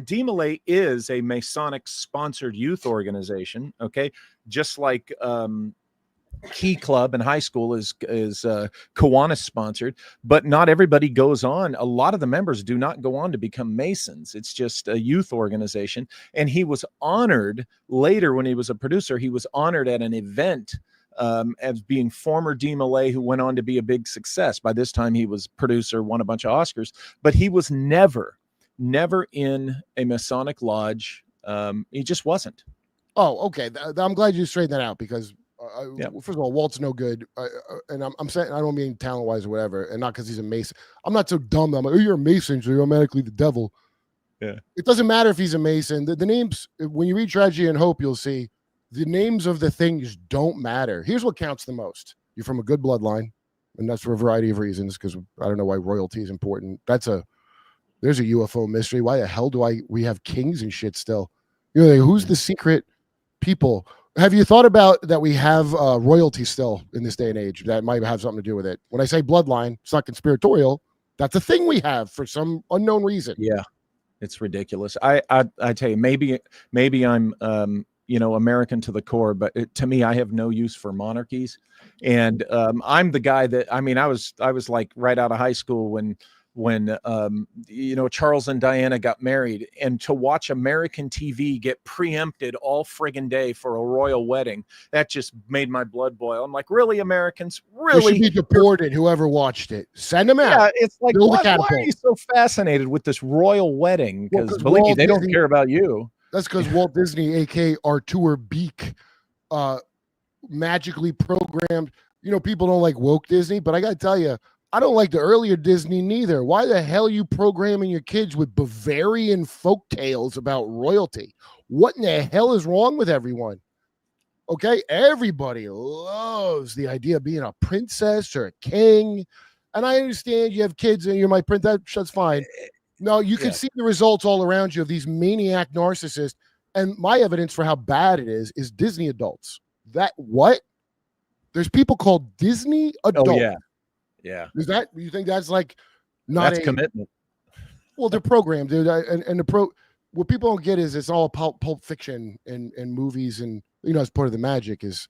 D Malay is a Masonic sponsored youth organization. Okay, just like Key Club in high school is Kiwanis sponsored, but not everybody goes on. A lot of the members do not go on to become Masons. It's just a youth organization. And he was honored later when he was a producer. He was honored at an event as being former D Malay, who went on to be a big success. By this time, he was producer, won a bunch of Oscars, but he was never in a Masonic lodge. He just wasn't. Oh, okay. I'm glad you straightened that out, because first of all, Walt's no good, and I'm saying, I don't mean talent wise or whatever, and not because he's a Mason. I'm not so dumb. I'm like, oh, you're a Mason, so you're automatically the devil. Yeah, it doesn't matter if he's a Mason. The names, when you read Tragedy and Hope, you'll see the names of the things don't matter. Here's what counts the most: you're from a good bloodline, and that's for a variety of reasons. Because I don't know why royalty is important. There's a UFO mystery. Why the hell we have kings and shit still? You know, like, who's the secret people? Have you thought about that we have royalty still in this day and age? That might have something to do with it. When I say bloodline, it's not conspiratorial. That's a thing we have for some unknown reason. Yeah, it's ridiculous. I tell you, maybe I'm American to the core, but to me, I have no use for monarchies. And I'm the guy that, I mean, I was like right out of high school when Charles and Diana got married, and to watch American TV get preempted all friggin' day for a royal wedding, that just made my blood boil. I'm like, really, Americans? Really? They should be deported, whoever watched it. Send them out. Yeah, it's like, why are you so fascinated with this royal wedding? Because believe me, they don't care about you. That's because Walt Disney, aka Artur Beak, magically programmed. People don't like woke Disney, but I gotta tell you, I don't like the earlier Disney neither. Why the hell are you programming your kids with Bavarian folk tales about royalty? What in the hell is wrong with everyone? Okay, everybody loves the idea of being a princess or a king. And I understand you have kids and you're my prince, that's fine. No, you can see the results all around you of these maniac narcissists. And my evidence for how bad it is Disney adults. There's people called Disney adults. Oh, yeah. Yeah. You think that's like not that's commitment? Well, they're programmed, dude. What people don't get is it's all pulp fiction and movies, and as part of the magic is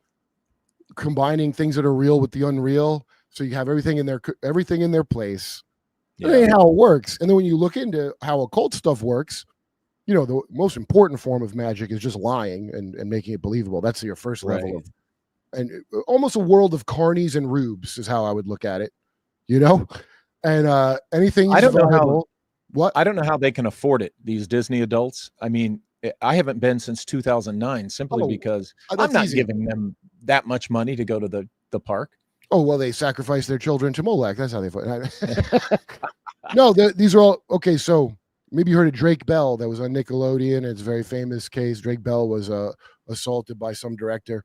combining things that are real with the unreal. So you have everything in their place. Yeah. That ain't how it works. And then when you look into how occult stuff works, the most important form of magic is just lying and making it believable. That's your first level of, and almost a world of carnies and rubes is how I would look at it. And anything. I don't know how they can afford it, these Disney adults. I mean, I haven't been since 2009 simply because I'm not giving them that much money to go to the park. Oh, well, they sacrifice their children to Molech. That's how they No, these are all okay. So maybe you heard of Drake Bell that was on Nickelodeon. It's a very famous case. Drake Bell was assaulted by some director.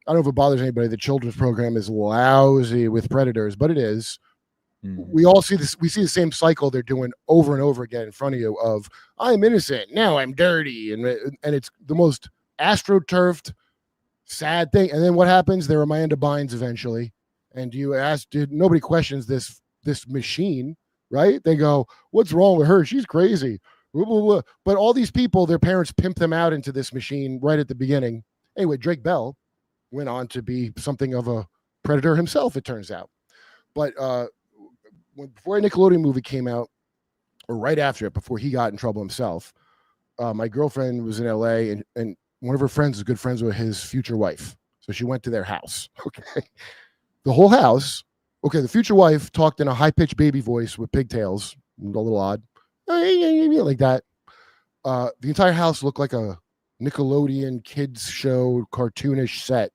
I don't know if it bothers anybody. The children's program is lousy with predators, but it is. Mm-hmm. We all see this. We see the same cycle they're doing over and over again in front of you of I'm innocent, now I'm dirty. And it's the most astroturfed, sad thing. And then what happens? They're Amanda Bynes eventually. And nobody questions this machine, right? They go, what's wrong with her? She's crazy. Blah, blah, blah. But all these people, their parents pimp them out into this machine right at the beginning. Anyway, Drake Bell went on to be something of a predator himself, it turns out. But before a Nickelodeon movie came out, or right after it, before he got in trouble himself, my girlfriend was in LA, and one of her friends is good friends with his future wife. So she went to their house. Okay. The whole house. Okay. The future wife talked in a high-pitched baby voice with pigtails, a little odd, like that. The entire house looked like a Nickelodeon kids show cartoonish set.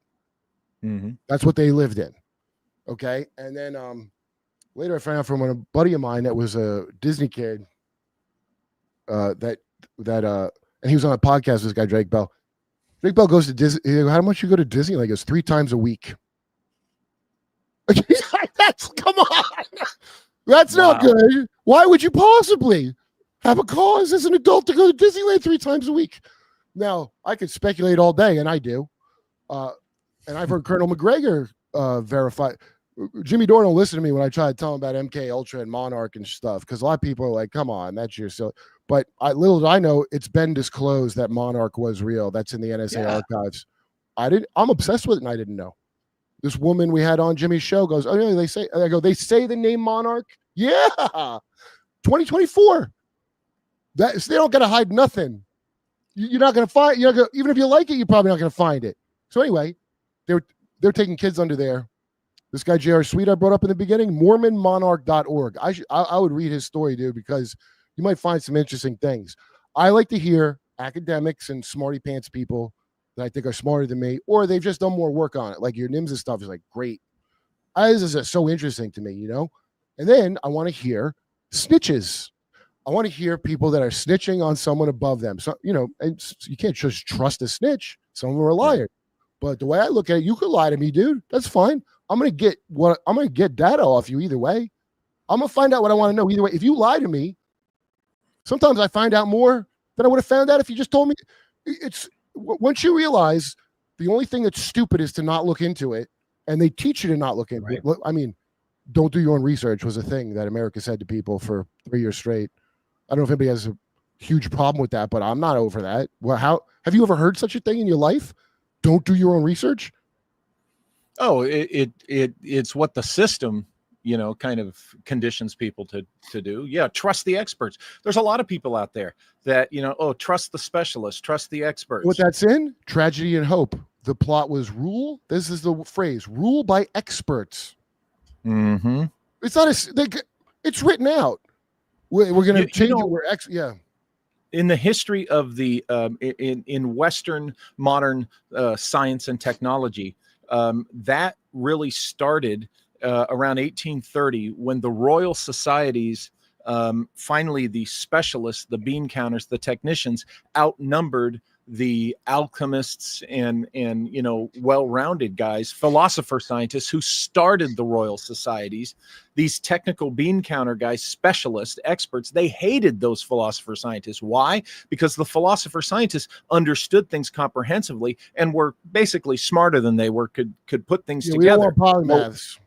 That's what they lived in. Okay. And then later I found out from a buddy of mine that was a Disney kid and he was on a podcast with this guy, Drake Bell. Drake Bell goes to Disney. How much you go to Disney? Like, it's 3 times a week. Come on. That's not good. Why would you possibly have a cause as an adult to go to Disneyland 3 times a week? Now, I could speculate all day, and I do. And I've heard Colonel McGregor verify. Jimmy Dore don't listen to me when I try to tell him about MK Ultra and Monarch and stuff, because a lot of people are like, come on, that's your silly. But little did I know, it's been disclosed that Monarch was real. That's in the NSA archives. I'm obsessed with it, and I didn't know. This woman we had on Jimmy's show goes, oh, yeah, they say the name Monarch? Yeah. 2024. So they don't got to hide nothing. You're not going to find, even if you like it, you're probably not going to find it. So anyway, they're taking kids under there. This guy, J.R. Sweet, I brought up in the beginning, MormonMonarch.org. I would read his story, dude, because you might find some interesting things. I like to hear academics and smarty pants people that I think are smarter than me, or they've just done more work on it. Like your NYMZA stuff is like great. This is so interesting to me, And then I want to hear snitches. I want to hear people that are snitching on someone above them. So, and you can't just trust a snitch. Some of them are a liar. But the way I look at it, you could lie to me, dude. That's fine. I'm gonna get data off you either way. I'm gonna find out what I want to know either way. If you lie to me, sometimes I find out more than I would have found out if you just told me. It's once you realize the only thing that's stupid is to not look into it, and they teach you to not look into it. I mean, don't do your own research was a thing that America said to people for 3 years straight. I don't know if anybody has a huge problem with that, but I'm not over that. Well, how have you ever heard such a thing in your life? Don't do your own research. Oh, it's what the system, kind of conditions people to do. Yeah, trust the experts. There's a lot of people out there that, trust the specialists, trust the experts. What that's in? Tragedy and Hope. The plot was rule. This is the phrase, rule by experts. Mm-hmm. It's not it's written out. We're going to change it. In the history of the in Western modern science and technology, that really started around 1830 when the Royal Societies, finally the specialists, the bean counters, the technicians outnumbered the alchemists and well-rounded guys, philosopher scientists who started the Royal Societies. These technical bean counter guys, specialists, experts, they hated those philosopher scientists. Why? Because the philosopher scientists understood things comprehensively and were basically smarter than they were, could put things together. We don't want polymaths.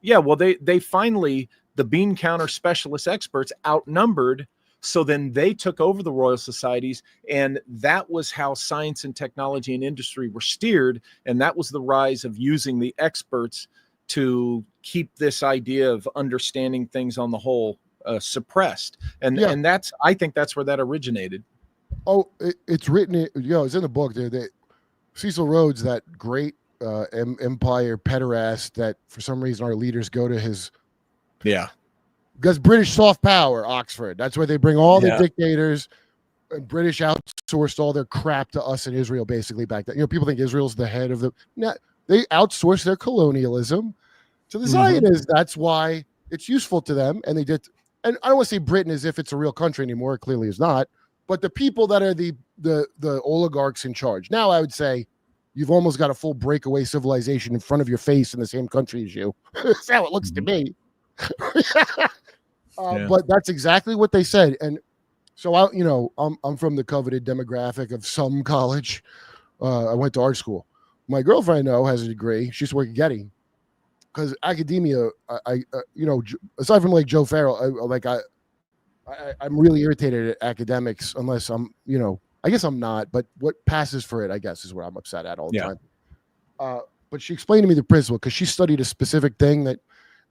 Well, they finally, the bean counter specialist experts outnumbered. So then they took over the Royal Societies, and that was how science and technology and industry were steered. And that was the rise of using the experts to keep this idea of understanding things on the whole suppressed. And I think that's where that originated. Oh, it's written, it's in the book there. Cecil Rhodes, that great empire pederast that for some reason our leaders go to his. Yeah. Because British soft power, Oxford. That's where they bring all the dictators. And British outsourced all their crap to us in Israel, basically, back then. People think Israel's the head of the. No, they outsourced their colonialism to the Zionists. That's why it's useful to them. And they did. And I don't want to say Britain as if it's a real country anymore. It clearly is not. But the people that are the oligarchs in charge. Now, I would say you've almost got a full breakaway civilization in front of your face in the same country as you. That's how it looks to me. But that's exactly what they said. And so I'm from the coveted demographic of some college. I went to art school. My girlfriend, though, has a degree. She used to work at Getty. Because academia, aside from like Joe Farrell, I'm really irritated at academics unless I'm, I guess I'm not, but what passes for it, I guess, is where I'm upset at all the time. But she explained to me the principle because she studied a specific thing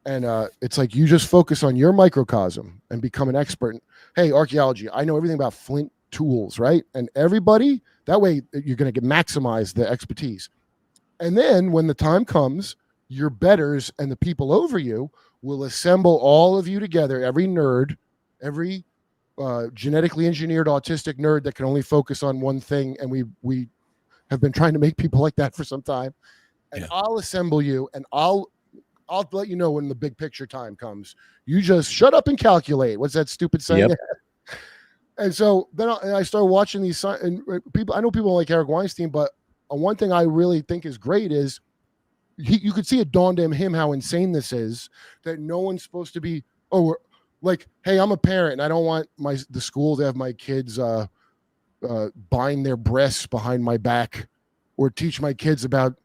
and it's like you just focus on your microcosm and become an expert. Hey, archaeology, I know everything about flint tools, right? And everybody, that way you're going to maximize the expertise. And then when the time comes, your betters and the people over you will assemble all of you together, every nerd, every genetically engineered autistic nerd that can only focus on one thing. And we have been trying to make people like that for some time. and Yeah. I'll assemble you, and I'll let you know when the big picture time comes. You just shut up and calculate. What's that stupid saying? Yep. And so then I started watching these and people. I know people like Eric Weinstein, but one thing I really think is great is you could see it dawned on him how insane this is, that no one's supposed to be, like, hey, I'm a parent and I don't want the school to have my kids bind their breasts behind my back or teach my kids about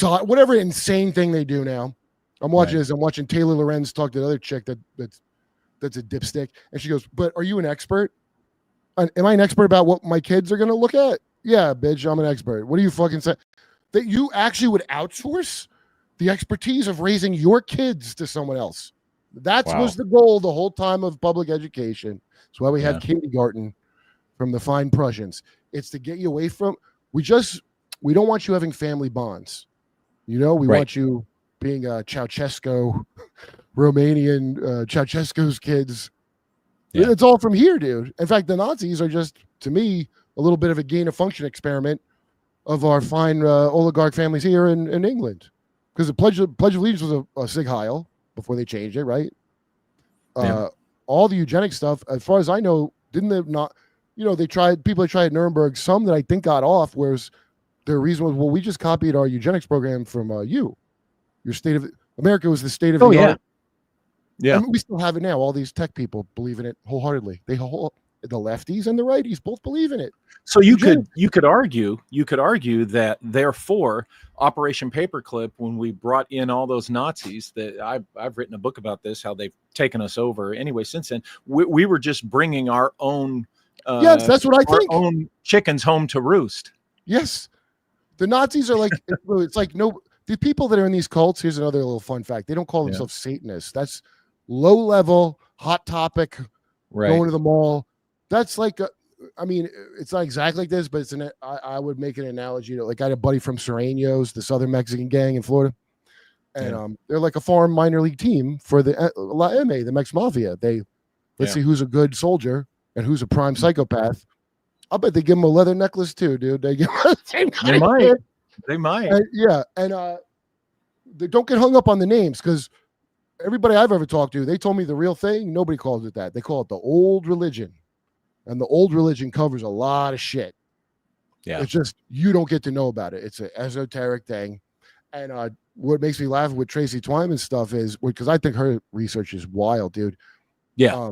whatever insane thing they do now. I'm watching this. I'm watching Taylor Lorenz talk to the other chick that's a dipstick, and she goes, "But are you an expert? Am I an expert about what my kids are going to look at? Yeah, bitch, I'm an expert. What do you fucking say? That you actually would outsource the expertise of raising your kids to someone else? That was the goal the whole time of public education. That's why we had kindergarten from the fine Prussians. It's to get you away from. We don't want you having family bonds. We want you being a Ceausescu, Romanian Ceausescu's kids. Yeah. It's all from here, dude. In fact, the Nazis are just, to me, a little bit of a gain of function experiment of our fine oligarch families here in England. Because the Pledge of Allegiance was a Sig Heil before they changed it, right? All the eugenic stuff, as far as I know, didn't they not, people tried Nuremberg, some that I think got off, whereas their reason was, well, we just copied our eugenics program from your state of America was the state of the art. Yeah, I mean, we still have it now. All these tech people believe in it wholeheartedly. The lefties and the righties both believe in it. So you could argue that therefore Operation Paperclip, when we brought in all those Nazis, that I've written a book about this, how they've taken us over. Anyway, since then we were just bringing our own. Yes, that's what I think. Our own chickens home to roost. Yes, the Nazis are like it's like the people that are in these cults. Here's another little fun fact: they don't call themselves Satanists. That's low level, hot topic, going to the mall. That's like, it's not exactly like this, but I would make an analogy to, like, I had a buddy from Sureños, the Southern Mexican gang in Florida. And they're like a farm minor league team for the La M, the Mex Mafia. Let's see who's a good soldier and who's a prime psychopath. I'll bet they give him a leather necklace too, dude. They might. And they don't get hung up on the names, because everybody I've ever talked to, they told me the real thing. Nobody calls it that. They call it the old religion. And the old religion covers a lot of shit. Yeah. It's just, you don't get to know about it. It's an esoteric thing. And what makes me laugh with Tracy Twyman's stuff is, because I think her research is wild, dude. Yeah.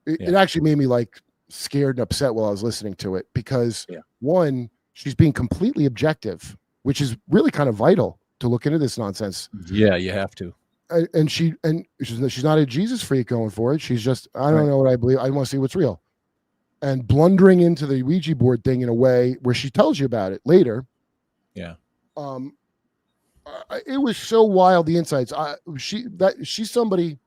It actually made me like scared and upset while I was listening to it, because one, she's being completely objective, which is really kind of vital to look into this nonsense. Yeah, you have to. And she's not a Jesus freak going for it. She's just, I don't know what I believe. I want to see what's real. And blundering into the Ouija board thing in a way where she tells you about it later. Yeah. It was so wild, the insights. She's somebody.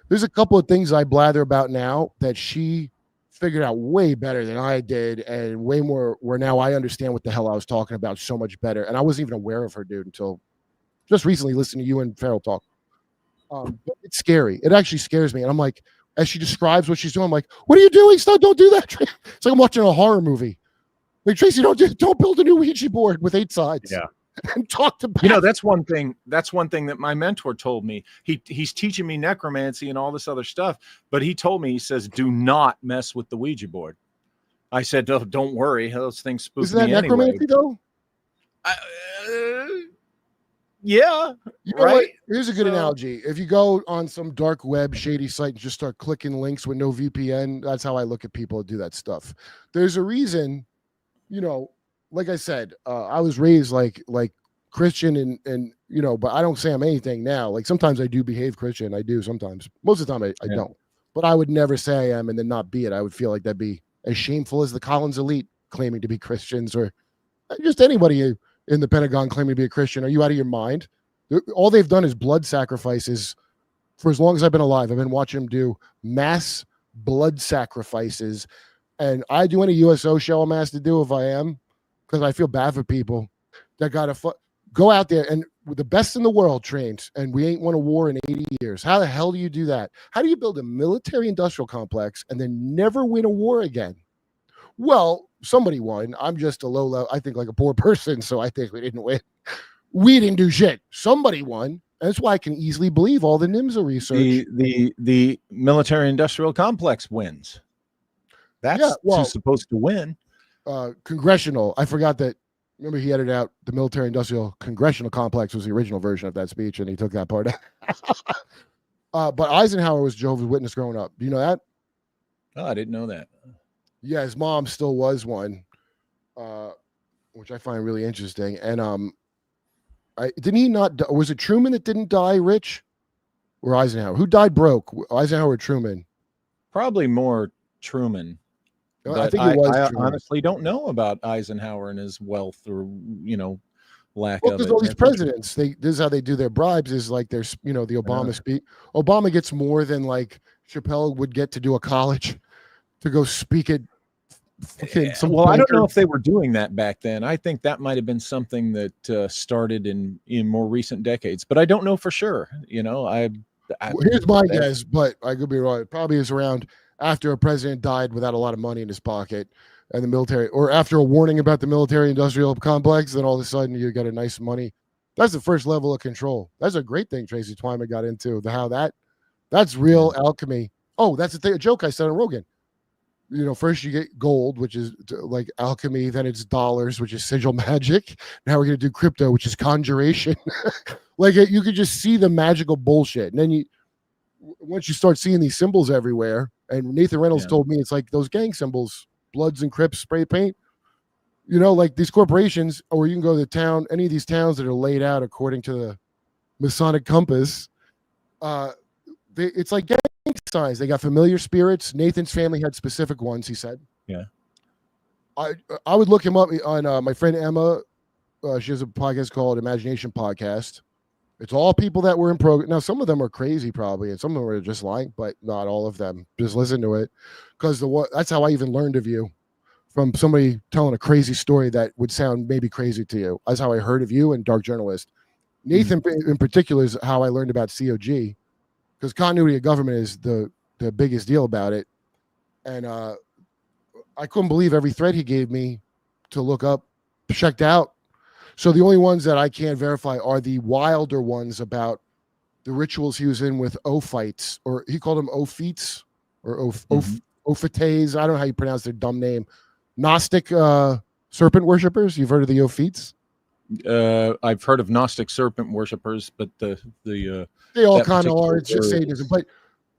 There's a couple of things I blather about now that she figured out way better than I did, and way more where now I understand what the hell I was talking about so much better. And I wasn't even aware of her, dude, until just recently listening to you and Farrell talk. It's scary. It actually scares me. And I'm like, as she describes what she's doing, I'm like, what are you doing? Stop, don't do that. It's like I'm watching a horror movie. Like, Tracy, don't build a new Ouija board with 8 sides. Yeah. And talk to that's one thing that my mentor told me. He's teaching me necromancy and all this other stuff, but he told me, he says, do not mess with the Ouija board. I said, oh, don't worry, those things spook me. Isn't that necromancy though? Yeah. You know what? Here's a good analogy. If you go on some dark web shady site and just start clicking links with no VPN, that's how I look at people who do that stuff. There's a reason, like I said, I was raised like Christian and but I don't say I'm anything now. Like, sometimes I do behave Christian. I do sometimes. Most of the time I don't. But I would never say I am and then not be it. I would feel like that'd be as shameful as the Collins elite claiming to be Christians, or just anybody in the Pentagon claiming to be a Christian. Are you out of your mind? All they've done is blood sacrifices for as long as I've been alive. I've been watching them do mass blood sacrifices. And I do any USO show I'm asked to do if I am, because I feel bad for people that got to go out there and the best in the world trained, and we ain't won a war in 80 years. How the hell do you do that? How do you build a military industrial complex and then never win a war again? Well, somebody won. I'm just a low level, I think, like a poor person, so I think we didn't win. We didn't do shit. Somebody won. That's why I can easily believe all the NYMZA research. The military industrial complex wins. That's who's supposed to win. Congressional. I forgot that. Remember, he edited out the military industrial congressional complex was the original version of that speech, and he took that part out. But Eisenhower was Jehovah's Witness growing up. Do you know that? Oh, I didn't know that. Yeah, his mom still was one, which I find really interesting. And didn't he not? Was it Truman that didn't die rich, or Eisenhower? Who died broke? Eisenhower or Truman? Probably more Truman. I think it was. I honestly don't know about Eisenhower and his wealth, or lack of it. Because all these presidents, this is how they do their bribes. Is like there's the Obama speak. Obama gets more than like Chappelle would get to do a college to go speak at. Well, I don't know if they were doing that back then. I think that might have been something that started in more recent decades, but I don't know for sure. Here's my guess, but I could be wrong. It probably is around after a president died without a lot of money in his pocket, and the military, or after a warning about the military-industrial complex, then all of a sudden you got a nice money. That's the first level of control. That's a great thing Tracy Twyman got into. That's real alchemy. Oh, that's a joke I said on Rogan. First you get gold, which is like alchemy. Then it's dollars, which is sigil magic. Now we're going to do crypto, which is conjuration. You could just see the magical bullshit. And then once you start seeing these symbols everywhere, and Nathan Reynolds told me it's like those gang symbols, Bloods and Crips, spray paint. Like these corporations, or you can go to the town, any of these towns that are laid out according to the Masonic compass. It's like gang signs. They got familiar spirits. Nathan's family had specific ones, he said. Yeah. I would look him up on my friend Emma. She has a podcast called Imagination Podcast. It's all people that were in program. Now, some of them are crazy probably, and some of them are just lying, but not all of them. Just listen to it, because that's how I even learned of you, from somebody telling a crazy story that would sound maybe crazy to you. That's how I heard of you and Dark Journalist. Nathan in particular is how I learned about COG, because continuity of government is the biggest deal about it. And I couldn't believe every thread he gave me to look up, checked out. So the only ones that I can't verify are the wilder ones about the rituals he was in with Ophites, or he called them Ophites or Ophites. I don't know how you pronounce their dumb name. Gnostic serpent worshippers. You've heard of the Ophites? I've heard of Gnostic serpent worshippers, but they all kind of are. It's just Satanism. But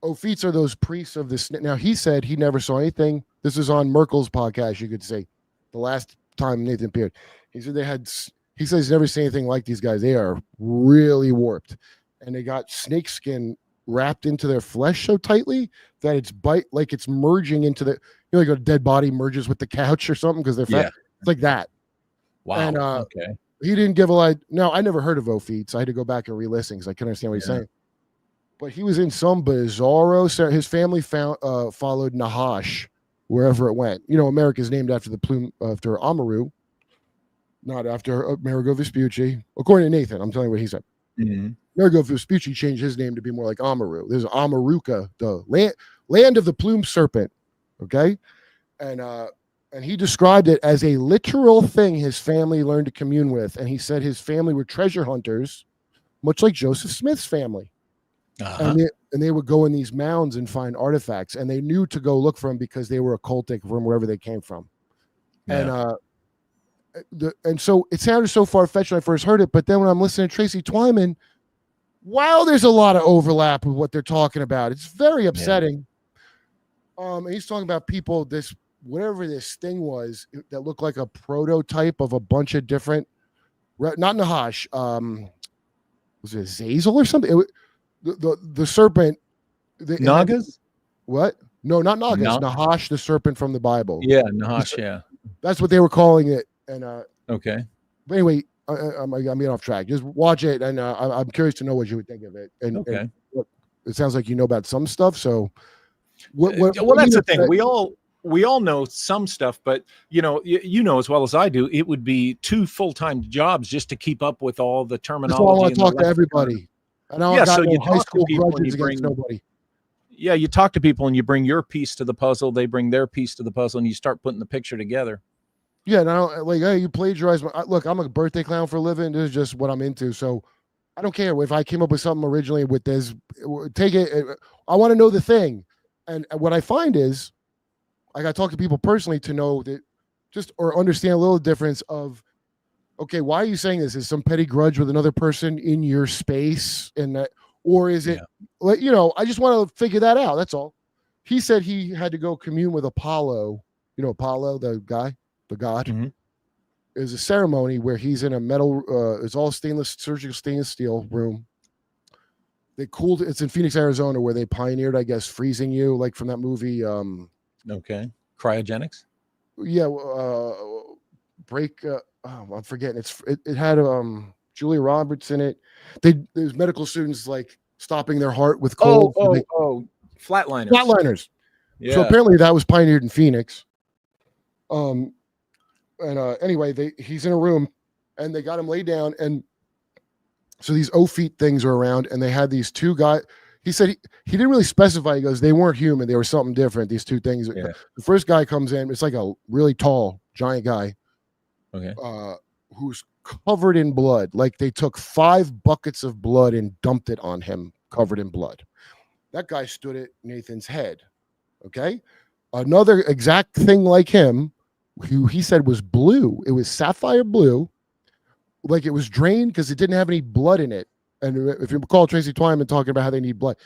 Ophites are those priests of this. Now, he said he never saw anything. This is on Merkel's podcast, you could say, the last time Nathan appeared. He said he says he's never seen anything like these guys. They are really warped. And they got snake skin wrapped into their flesh so tightly that it's merging into like a dead body merges with the couch or something, because they're fat. Yeah. It's like that. Wow. And okay. He didn't give a lot. No, I never heard of Ophites. I had to go back and re-listen because I couldn't understand what he's saying. But he was in some bizarro. His family followed Nahash wherever it went. America's named after the plume, after Amaru, not after Amerigo Vespucci. According to Nathan, I'm telling you what he said. Mm-hmm. Amerigo Vespucci changed his name to be more like Amaru. There's Amaruca, the land of the plumed serpent. Okay, and he described it as a literal thing his family learned to commune with. And he said his family were treasure hunters, much like Joseph Smith's family. Uh-huh. And they would go in these mounds and find artifacts, and they knew to go look for them because they were occultic from wherever they came from. Yeah. And so it sounded so far-fetched when I first heard it, but then when I'm listening to Tracy Twyman, wow, there's a lot of overlap with what they're talking about. It's very upsetting. Yeah. And he's talking about people, whatever this thing was that looked like a prototype of a bunch of different, not Nahash, was it Zazel or something? The serpent. Nagas? What? No, not Nagas. Nahash, the serpent from the Bible. Yeah, Nahash, yeah. That's what they were calling it. And okay. But anyway, I'm getting off track. Just watch it, and I'm curious to know what you would think of it. And, okay. And it sounds like you know about some stuff, so... Well, that's the thing. We all know some stuff, but you know as well as I do, it would be 2 full-time jobs just to keep up with all the terminology. That's why I want to talk to everybody. And I got no high school grudges against nobody. Yeah, you talk to people and you bring your piece to the puzzle, they bring their piece to the puzzle, and you start putting the picture together. Yeah, and I don't like, hey, you plagiarized look, I'm a birthday clown for a living. This is just what I'm into. So I don't care if I came up with something originally with this. Take it. I want to know the thing. And what I find is I got to talk to people personally to know that just or understand a little difference of, okay, why are you saying this? Is some petty grudge with another person in your space? And that, or is it, I just want to figure that out. That's all. He said he had to go commune with Apollo. You know, Apollo, the guy, the god. Mm-hmm. There's a ceremony where he's in a metal, it's all surgical stainless steel room. They cooled it's in Phoenix, Arizona, where they pioneered, I guess, freezing you, like from that movie. Okay. Cryogenics? Yeah, I'm forgetting. It had Julia Roberts in it. There's medical students like stopping their heart with cold. Flatliners. Flatliners. Yeah. So apparently that was pioneered in Phoenix. Anyway, he's in a room and they got him laid down, and so these O-feet things are around, and they had these two guys. He said he didn't really specify. He goes, they weren't human. They were something different. These two things. Yeah. The first guy comes in. It's like a really tall, giant guy. Okay. Who's covered in blood. Like they took 5 buckets of blood and dumped it on him, covered in blood. That guy stood at Nathan's head. Okay. Another exact thing like him, who he said was blue. It was sapphire blue. Like it was drained because it didn't have any blood in it. And if you recall Tracy Twyman talking about how they need blood,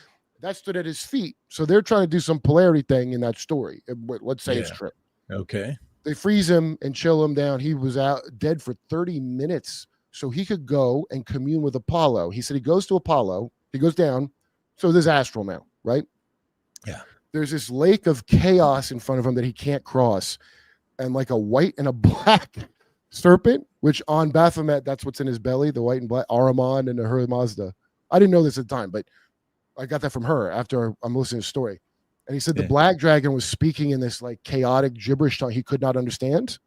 that stood at his feet. So they're trying to do some polarity thing in that story. Let's say it's true. Okay. They freeze him and chill him down. He was out dead for 30 minutes so he could go and commune with Apollo. He said he goes to Apollo. He goes down. So there's astral now, right? Yeah. There's this lake of chaos in front of him that he can't cross. And like a white and a black serpent, which on Baphomet, that's what's in his belly, the white and black, Ahriman and the her Mazda. I didn't know this at the time, but I got that from her after I'm listening to the story. And he said the black dragon was speaking in this like chaotic gibberish tongue he could not understand.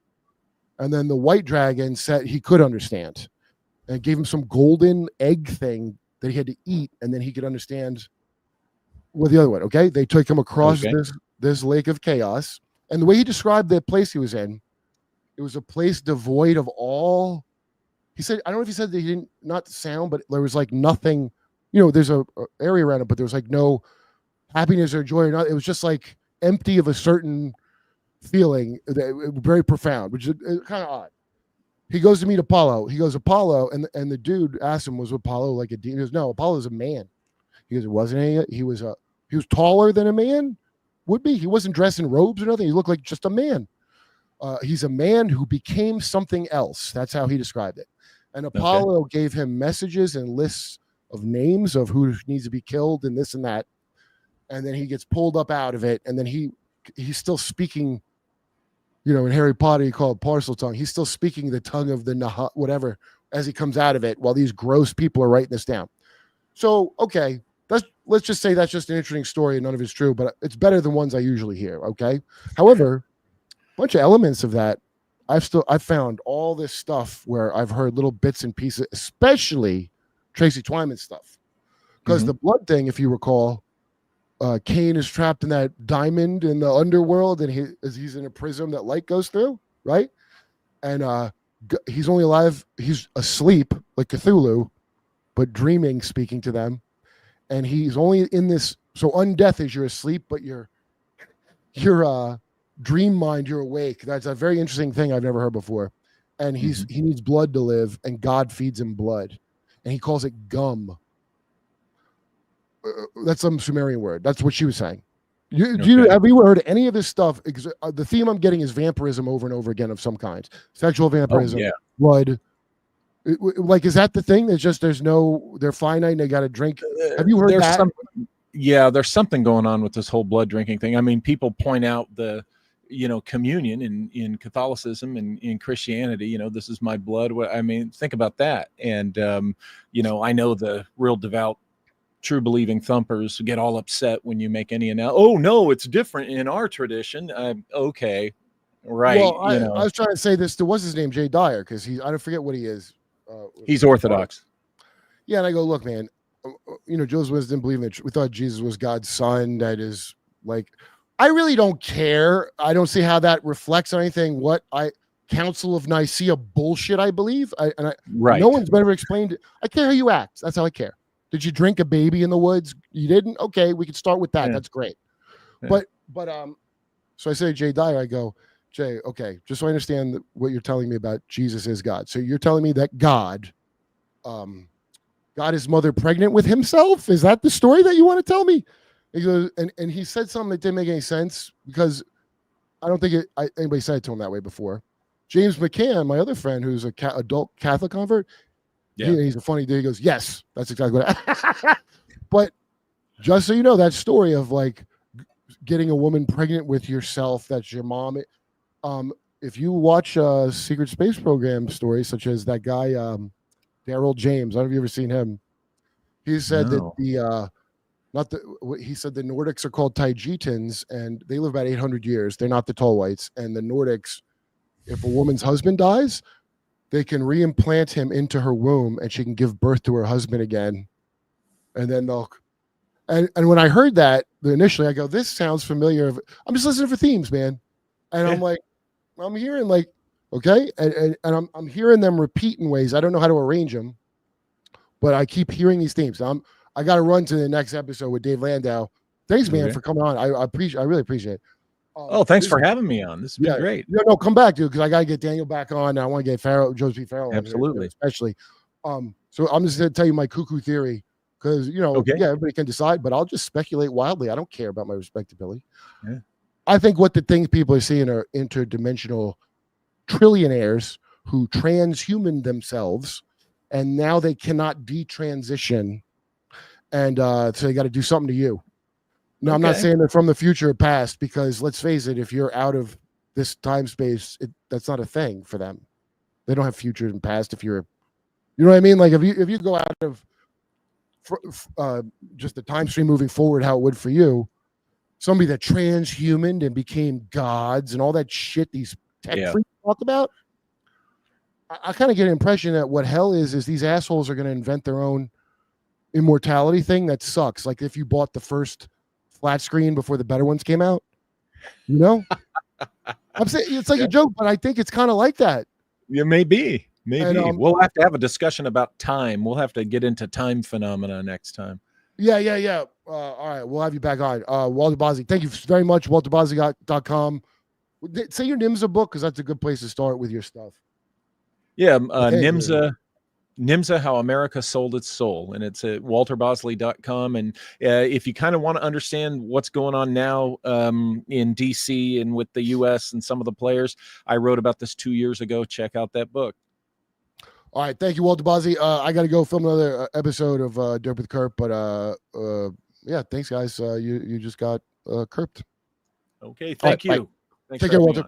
And then the white dragon said he could understand. And it gave him some golden egg thing that he had to eat, and then he could understand with the other one. Okay. They took him across this lake of chaos. And the way he described the place he was in, it was a place devoid of all. He said, I don't know if he said that he didn't, not sound, but there was like nothing, there's a area around it, but there was like no happiness or joy or not. It was just like empty of a certain feeling, very profound, which is kind of odd. He goes to meet Apollo. He goes, Apollo, and the dude asked him, was Apollo like a demon? He goes, no, Apollo's a man. He goes, it wasn't any. He was taller than a man would be. He wasn't dressed in robes or nothing. He looked like just a man. He's a man who became something else. That's how he described it. And Apollo gave him messages and lists of names of who needs to be killed and this and that. And then he gets pulled up out of it. And then he's still speaking, in Harry Potter, he called it parcel tongue. He's still speaking the tongue of the whatever as he comes out of it while these gross people are writing this down. So, okay, let's just say that's just an interesting story and none of it's true, but it's better than ones I usually hear. Okay. However, a bunch of elements of that, I've found all this stuff where I've heard little bits and pieces, especially Tracy Twyman stuff. Because the blood thing, if you recall, Cain is trapped in that diamond in the underworld, and he's in a prism that light goes through, right? And he's only alive, he's asleep like Cthulhu, but dreaming, speaking to them. And he's only in this, so undeath is you're asleep, but you're dream mind, you're awake. That's a very interesting thing I've never heard before. And he needs blood to live, and God feeds him blood, and he calls it gum. That's some Sumerian word. That's what she was saying. Have you heard any of this stuff? The theme I'm getting is vampirism over and over again of some kind. Sexual vampirism, blood. Is that the thing? There's they're finite and they got to drink. Have you heard that? There's something going on with this whole blood drinking thing. I mean, people point out the, communion in Catholicism and in Christianity, this is my blood. I mean, think about that. And, I know the real devout, true believing thumpers get all upset when you make any oh no, it's different in our tradition. Okay. Right. Well, I was trying to say this to, what's his name? Jay Dyer. Cause I don't forget what he is. He's Orthodox. Yeah. And I go, look, man, Jehovah's Witnesses didn't believe in it. We thought Jesus was God's son. That is like, I really don't care. I don't see how that reflects on anything. Council of Nicaea bullshit, I believe. Right. No one's ever explained it. I care how you act. That's how I care. Did you drink a baby in the woods? You didn't? Okay, we can start with that. Yeah. That's great. Yeah. But so I say to Jay Dyer, I go, Jay, okay, just so I understand what you're telling me about Jesus is God. So you're telling me that God got his mother pregnant with himself? Is that the story that you want to tell me? He goes, and he said something that didn't make any sense because I don't think anybody said it to him that way before. James McCann, my other friend, who's a adult Catholic convert, he's a funny dude. He goes, yes, that's exactly what. But just so you know, that story of like getting a woman pregnant with yourself, that's your mom. If you watch secret space program stories, such as that guy Daryl James, I don't know if you've ever seen him. He said that he said the Nordics are called Taijitans, and they live about 800 years. They're not the tall whites. And the Nordics, if a woman's husband dies, they can reimplant him into her womb, and she can give birth to her husband again. And then they'll. And when I heard that initially, I go, "This sounds familiar." I'm just listening for themes, man. And I'm like, I'm hearing like, okay, and I'm hearing them repeat in ways I don't know how to arrange them, but I keep hearing these themes. I got to run to the next episode with Dave Landau. Thanks, man, for coming on. I really appreciate it. Thanks for having me on. This has been great. No, come back, dude, because I got to get Daniel back on. And I want to get Joseph Farrell. Absolutely. On here, especially. So I'm just going to tell you my cuckoo theory because, everybody can decide, but I'll just speculate wildly. I don't care about my respectability. Yeah. I think what the things people are seeing are interdimensional trillionaires who transhuman themselves, and now they cannot detransition. And so they got to do something to you. No, I'm not saying they're from the future or past, because let's face it, if you're out of this time space, that's not a thing for them. They don't have future and past. If you're, you know what I mean? Like if you go out of just the time stream moving forward, how it would for you, somebody that transhumaned and became gods and all that shit these tech freaks talk about. I kind of get an impression that what hell is these assholes are going to invent their own immortality thing that sucks. Like if you bought the first flat screen before the better ones came out, I'm saying it's like a joke, but I think it's kind of like that. Yeah, maybe. And, we'll have to have a discussion about time. We'll have to get into time phenomena next time. Yeah. All right, we'll have you back on. Walter Bosley, thank you very much. WalterBosley.com. Say your NYMZA book, because that's a good place to start with your stuff. Yeah, NYMZA, How America Sold Its Soul, and it's at walterbosley.com. And if you kind of want to understand what's going on now in DC and with the US and some of the players, I wrote about this 2 years ago. Check out that book. All right, thank you, Walter Bosley. I got to go film another episode of Derp with Kurp, but yeah, thanks, guys. You just got Kurped. Okay, thank you. Take care, Walter.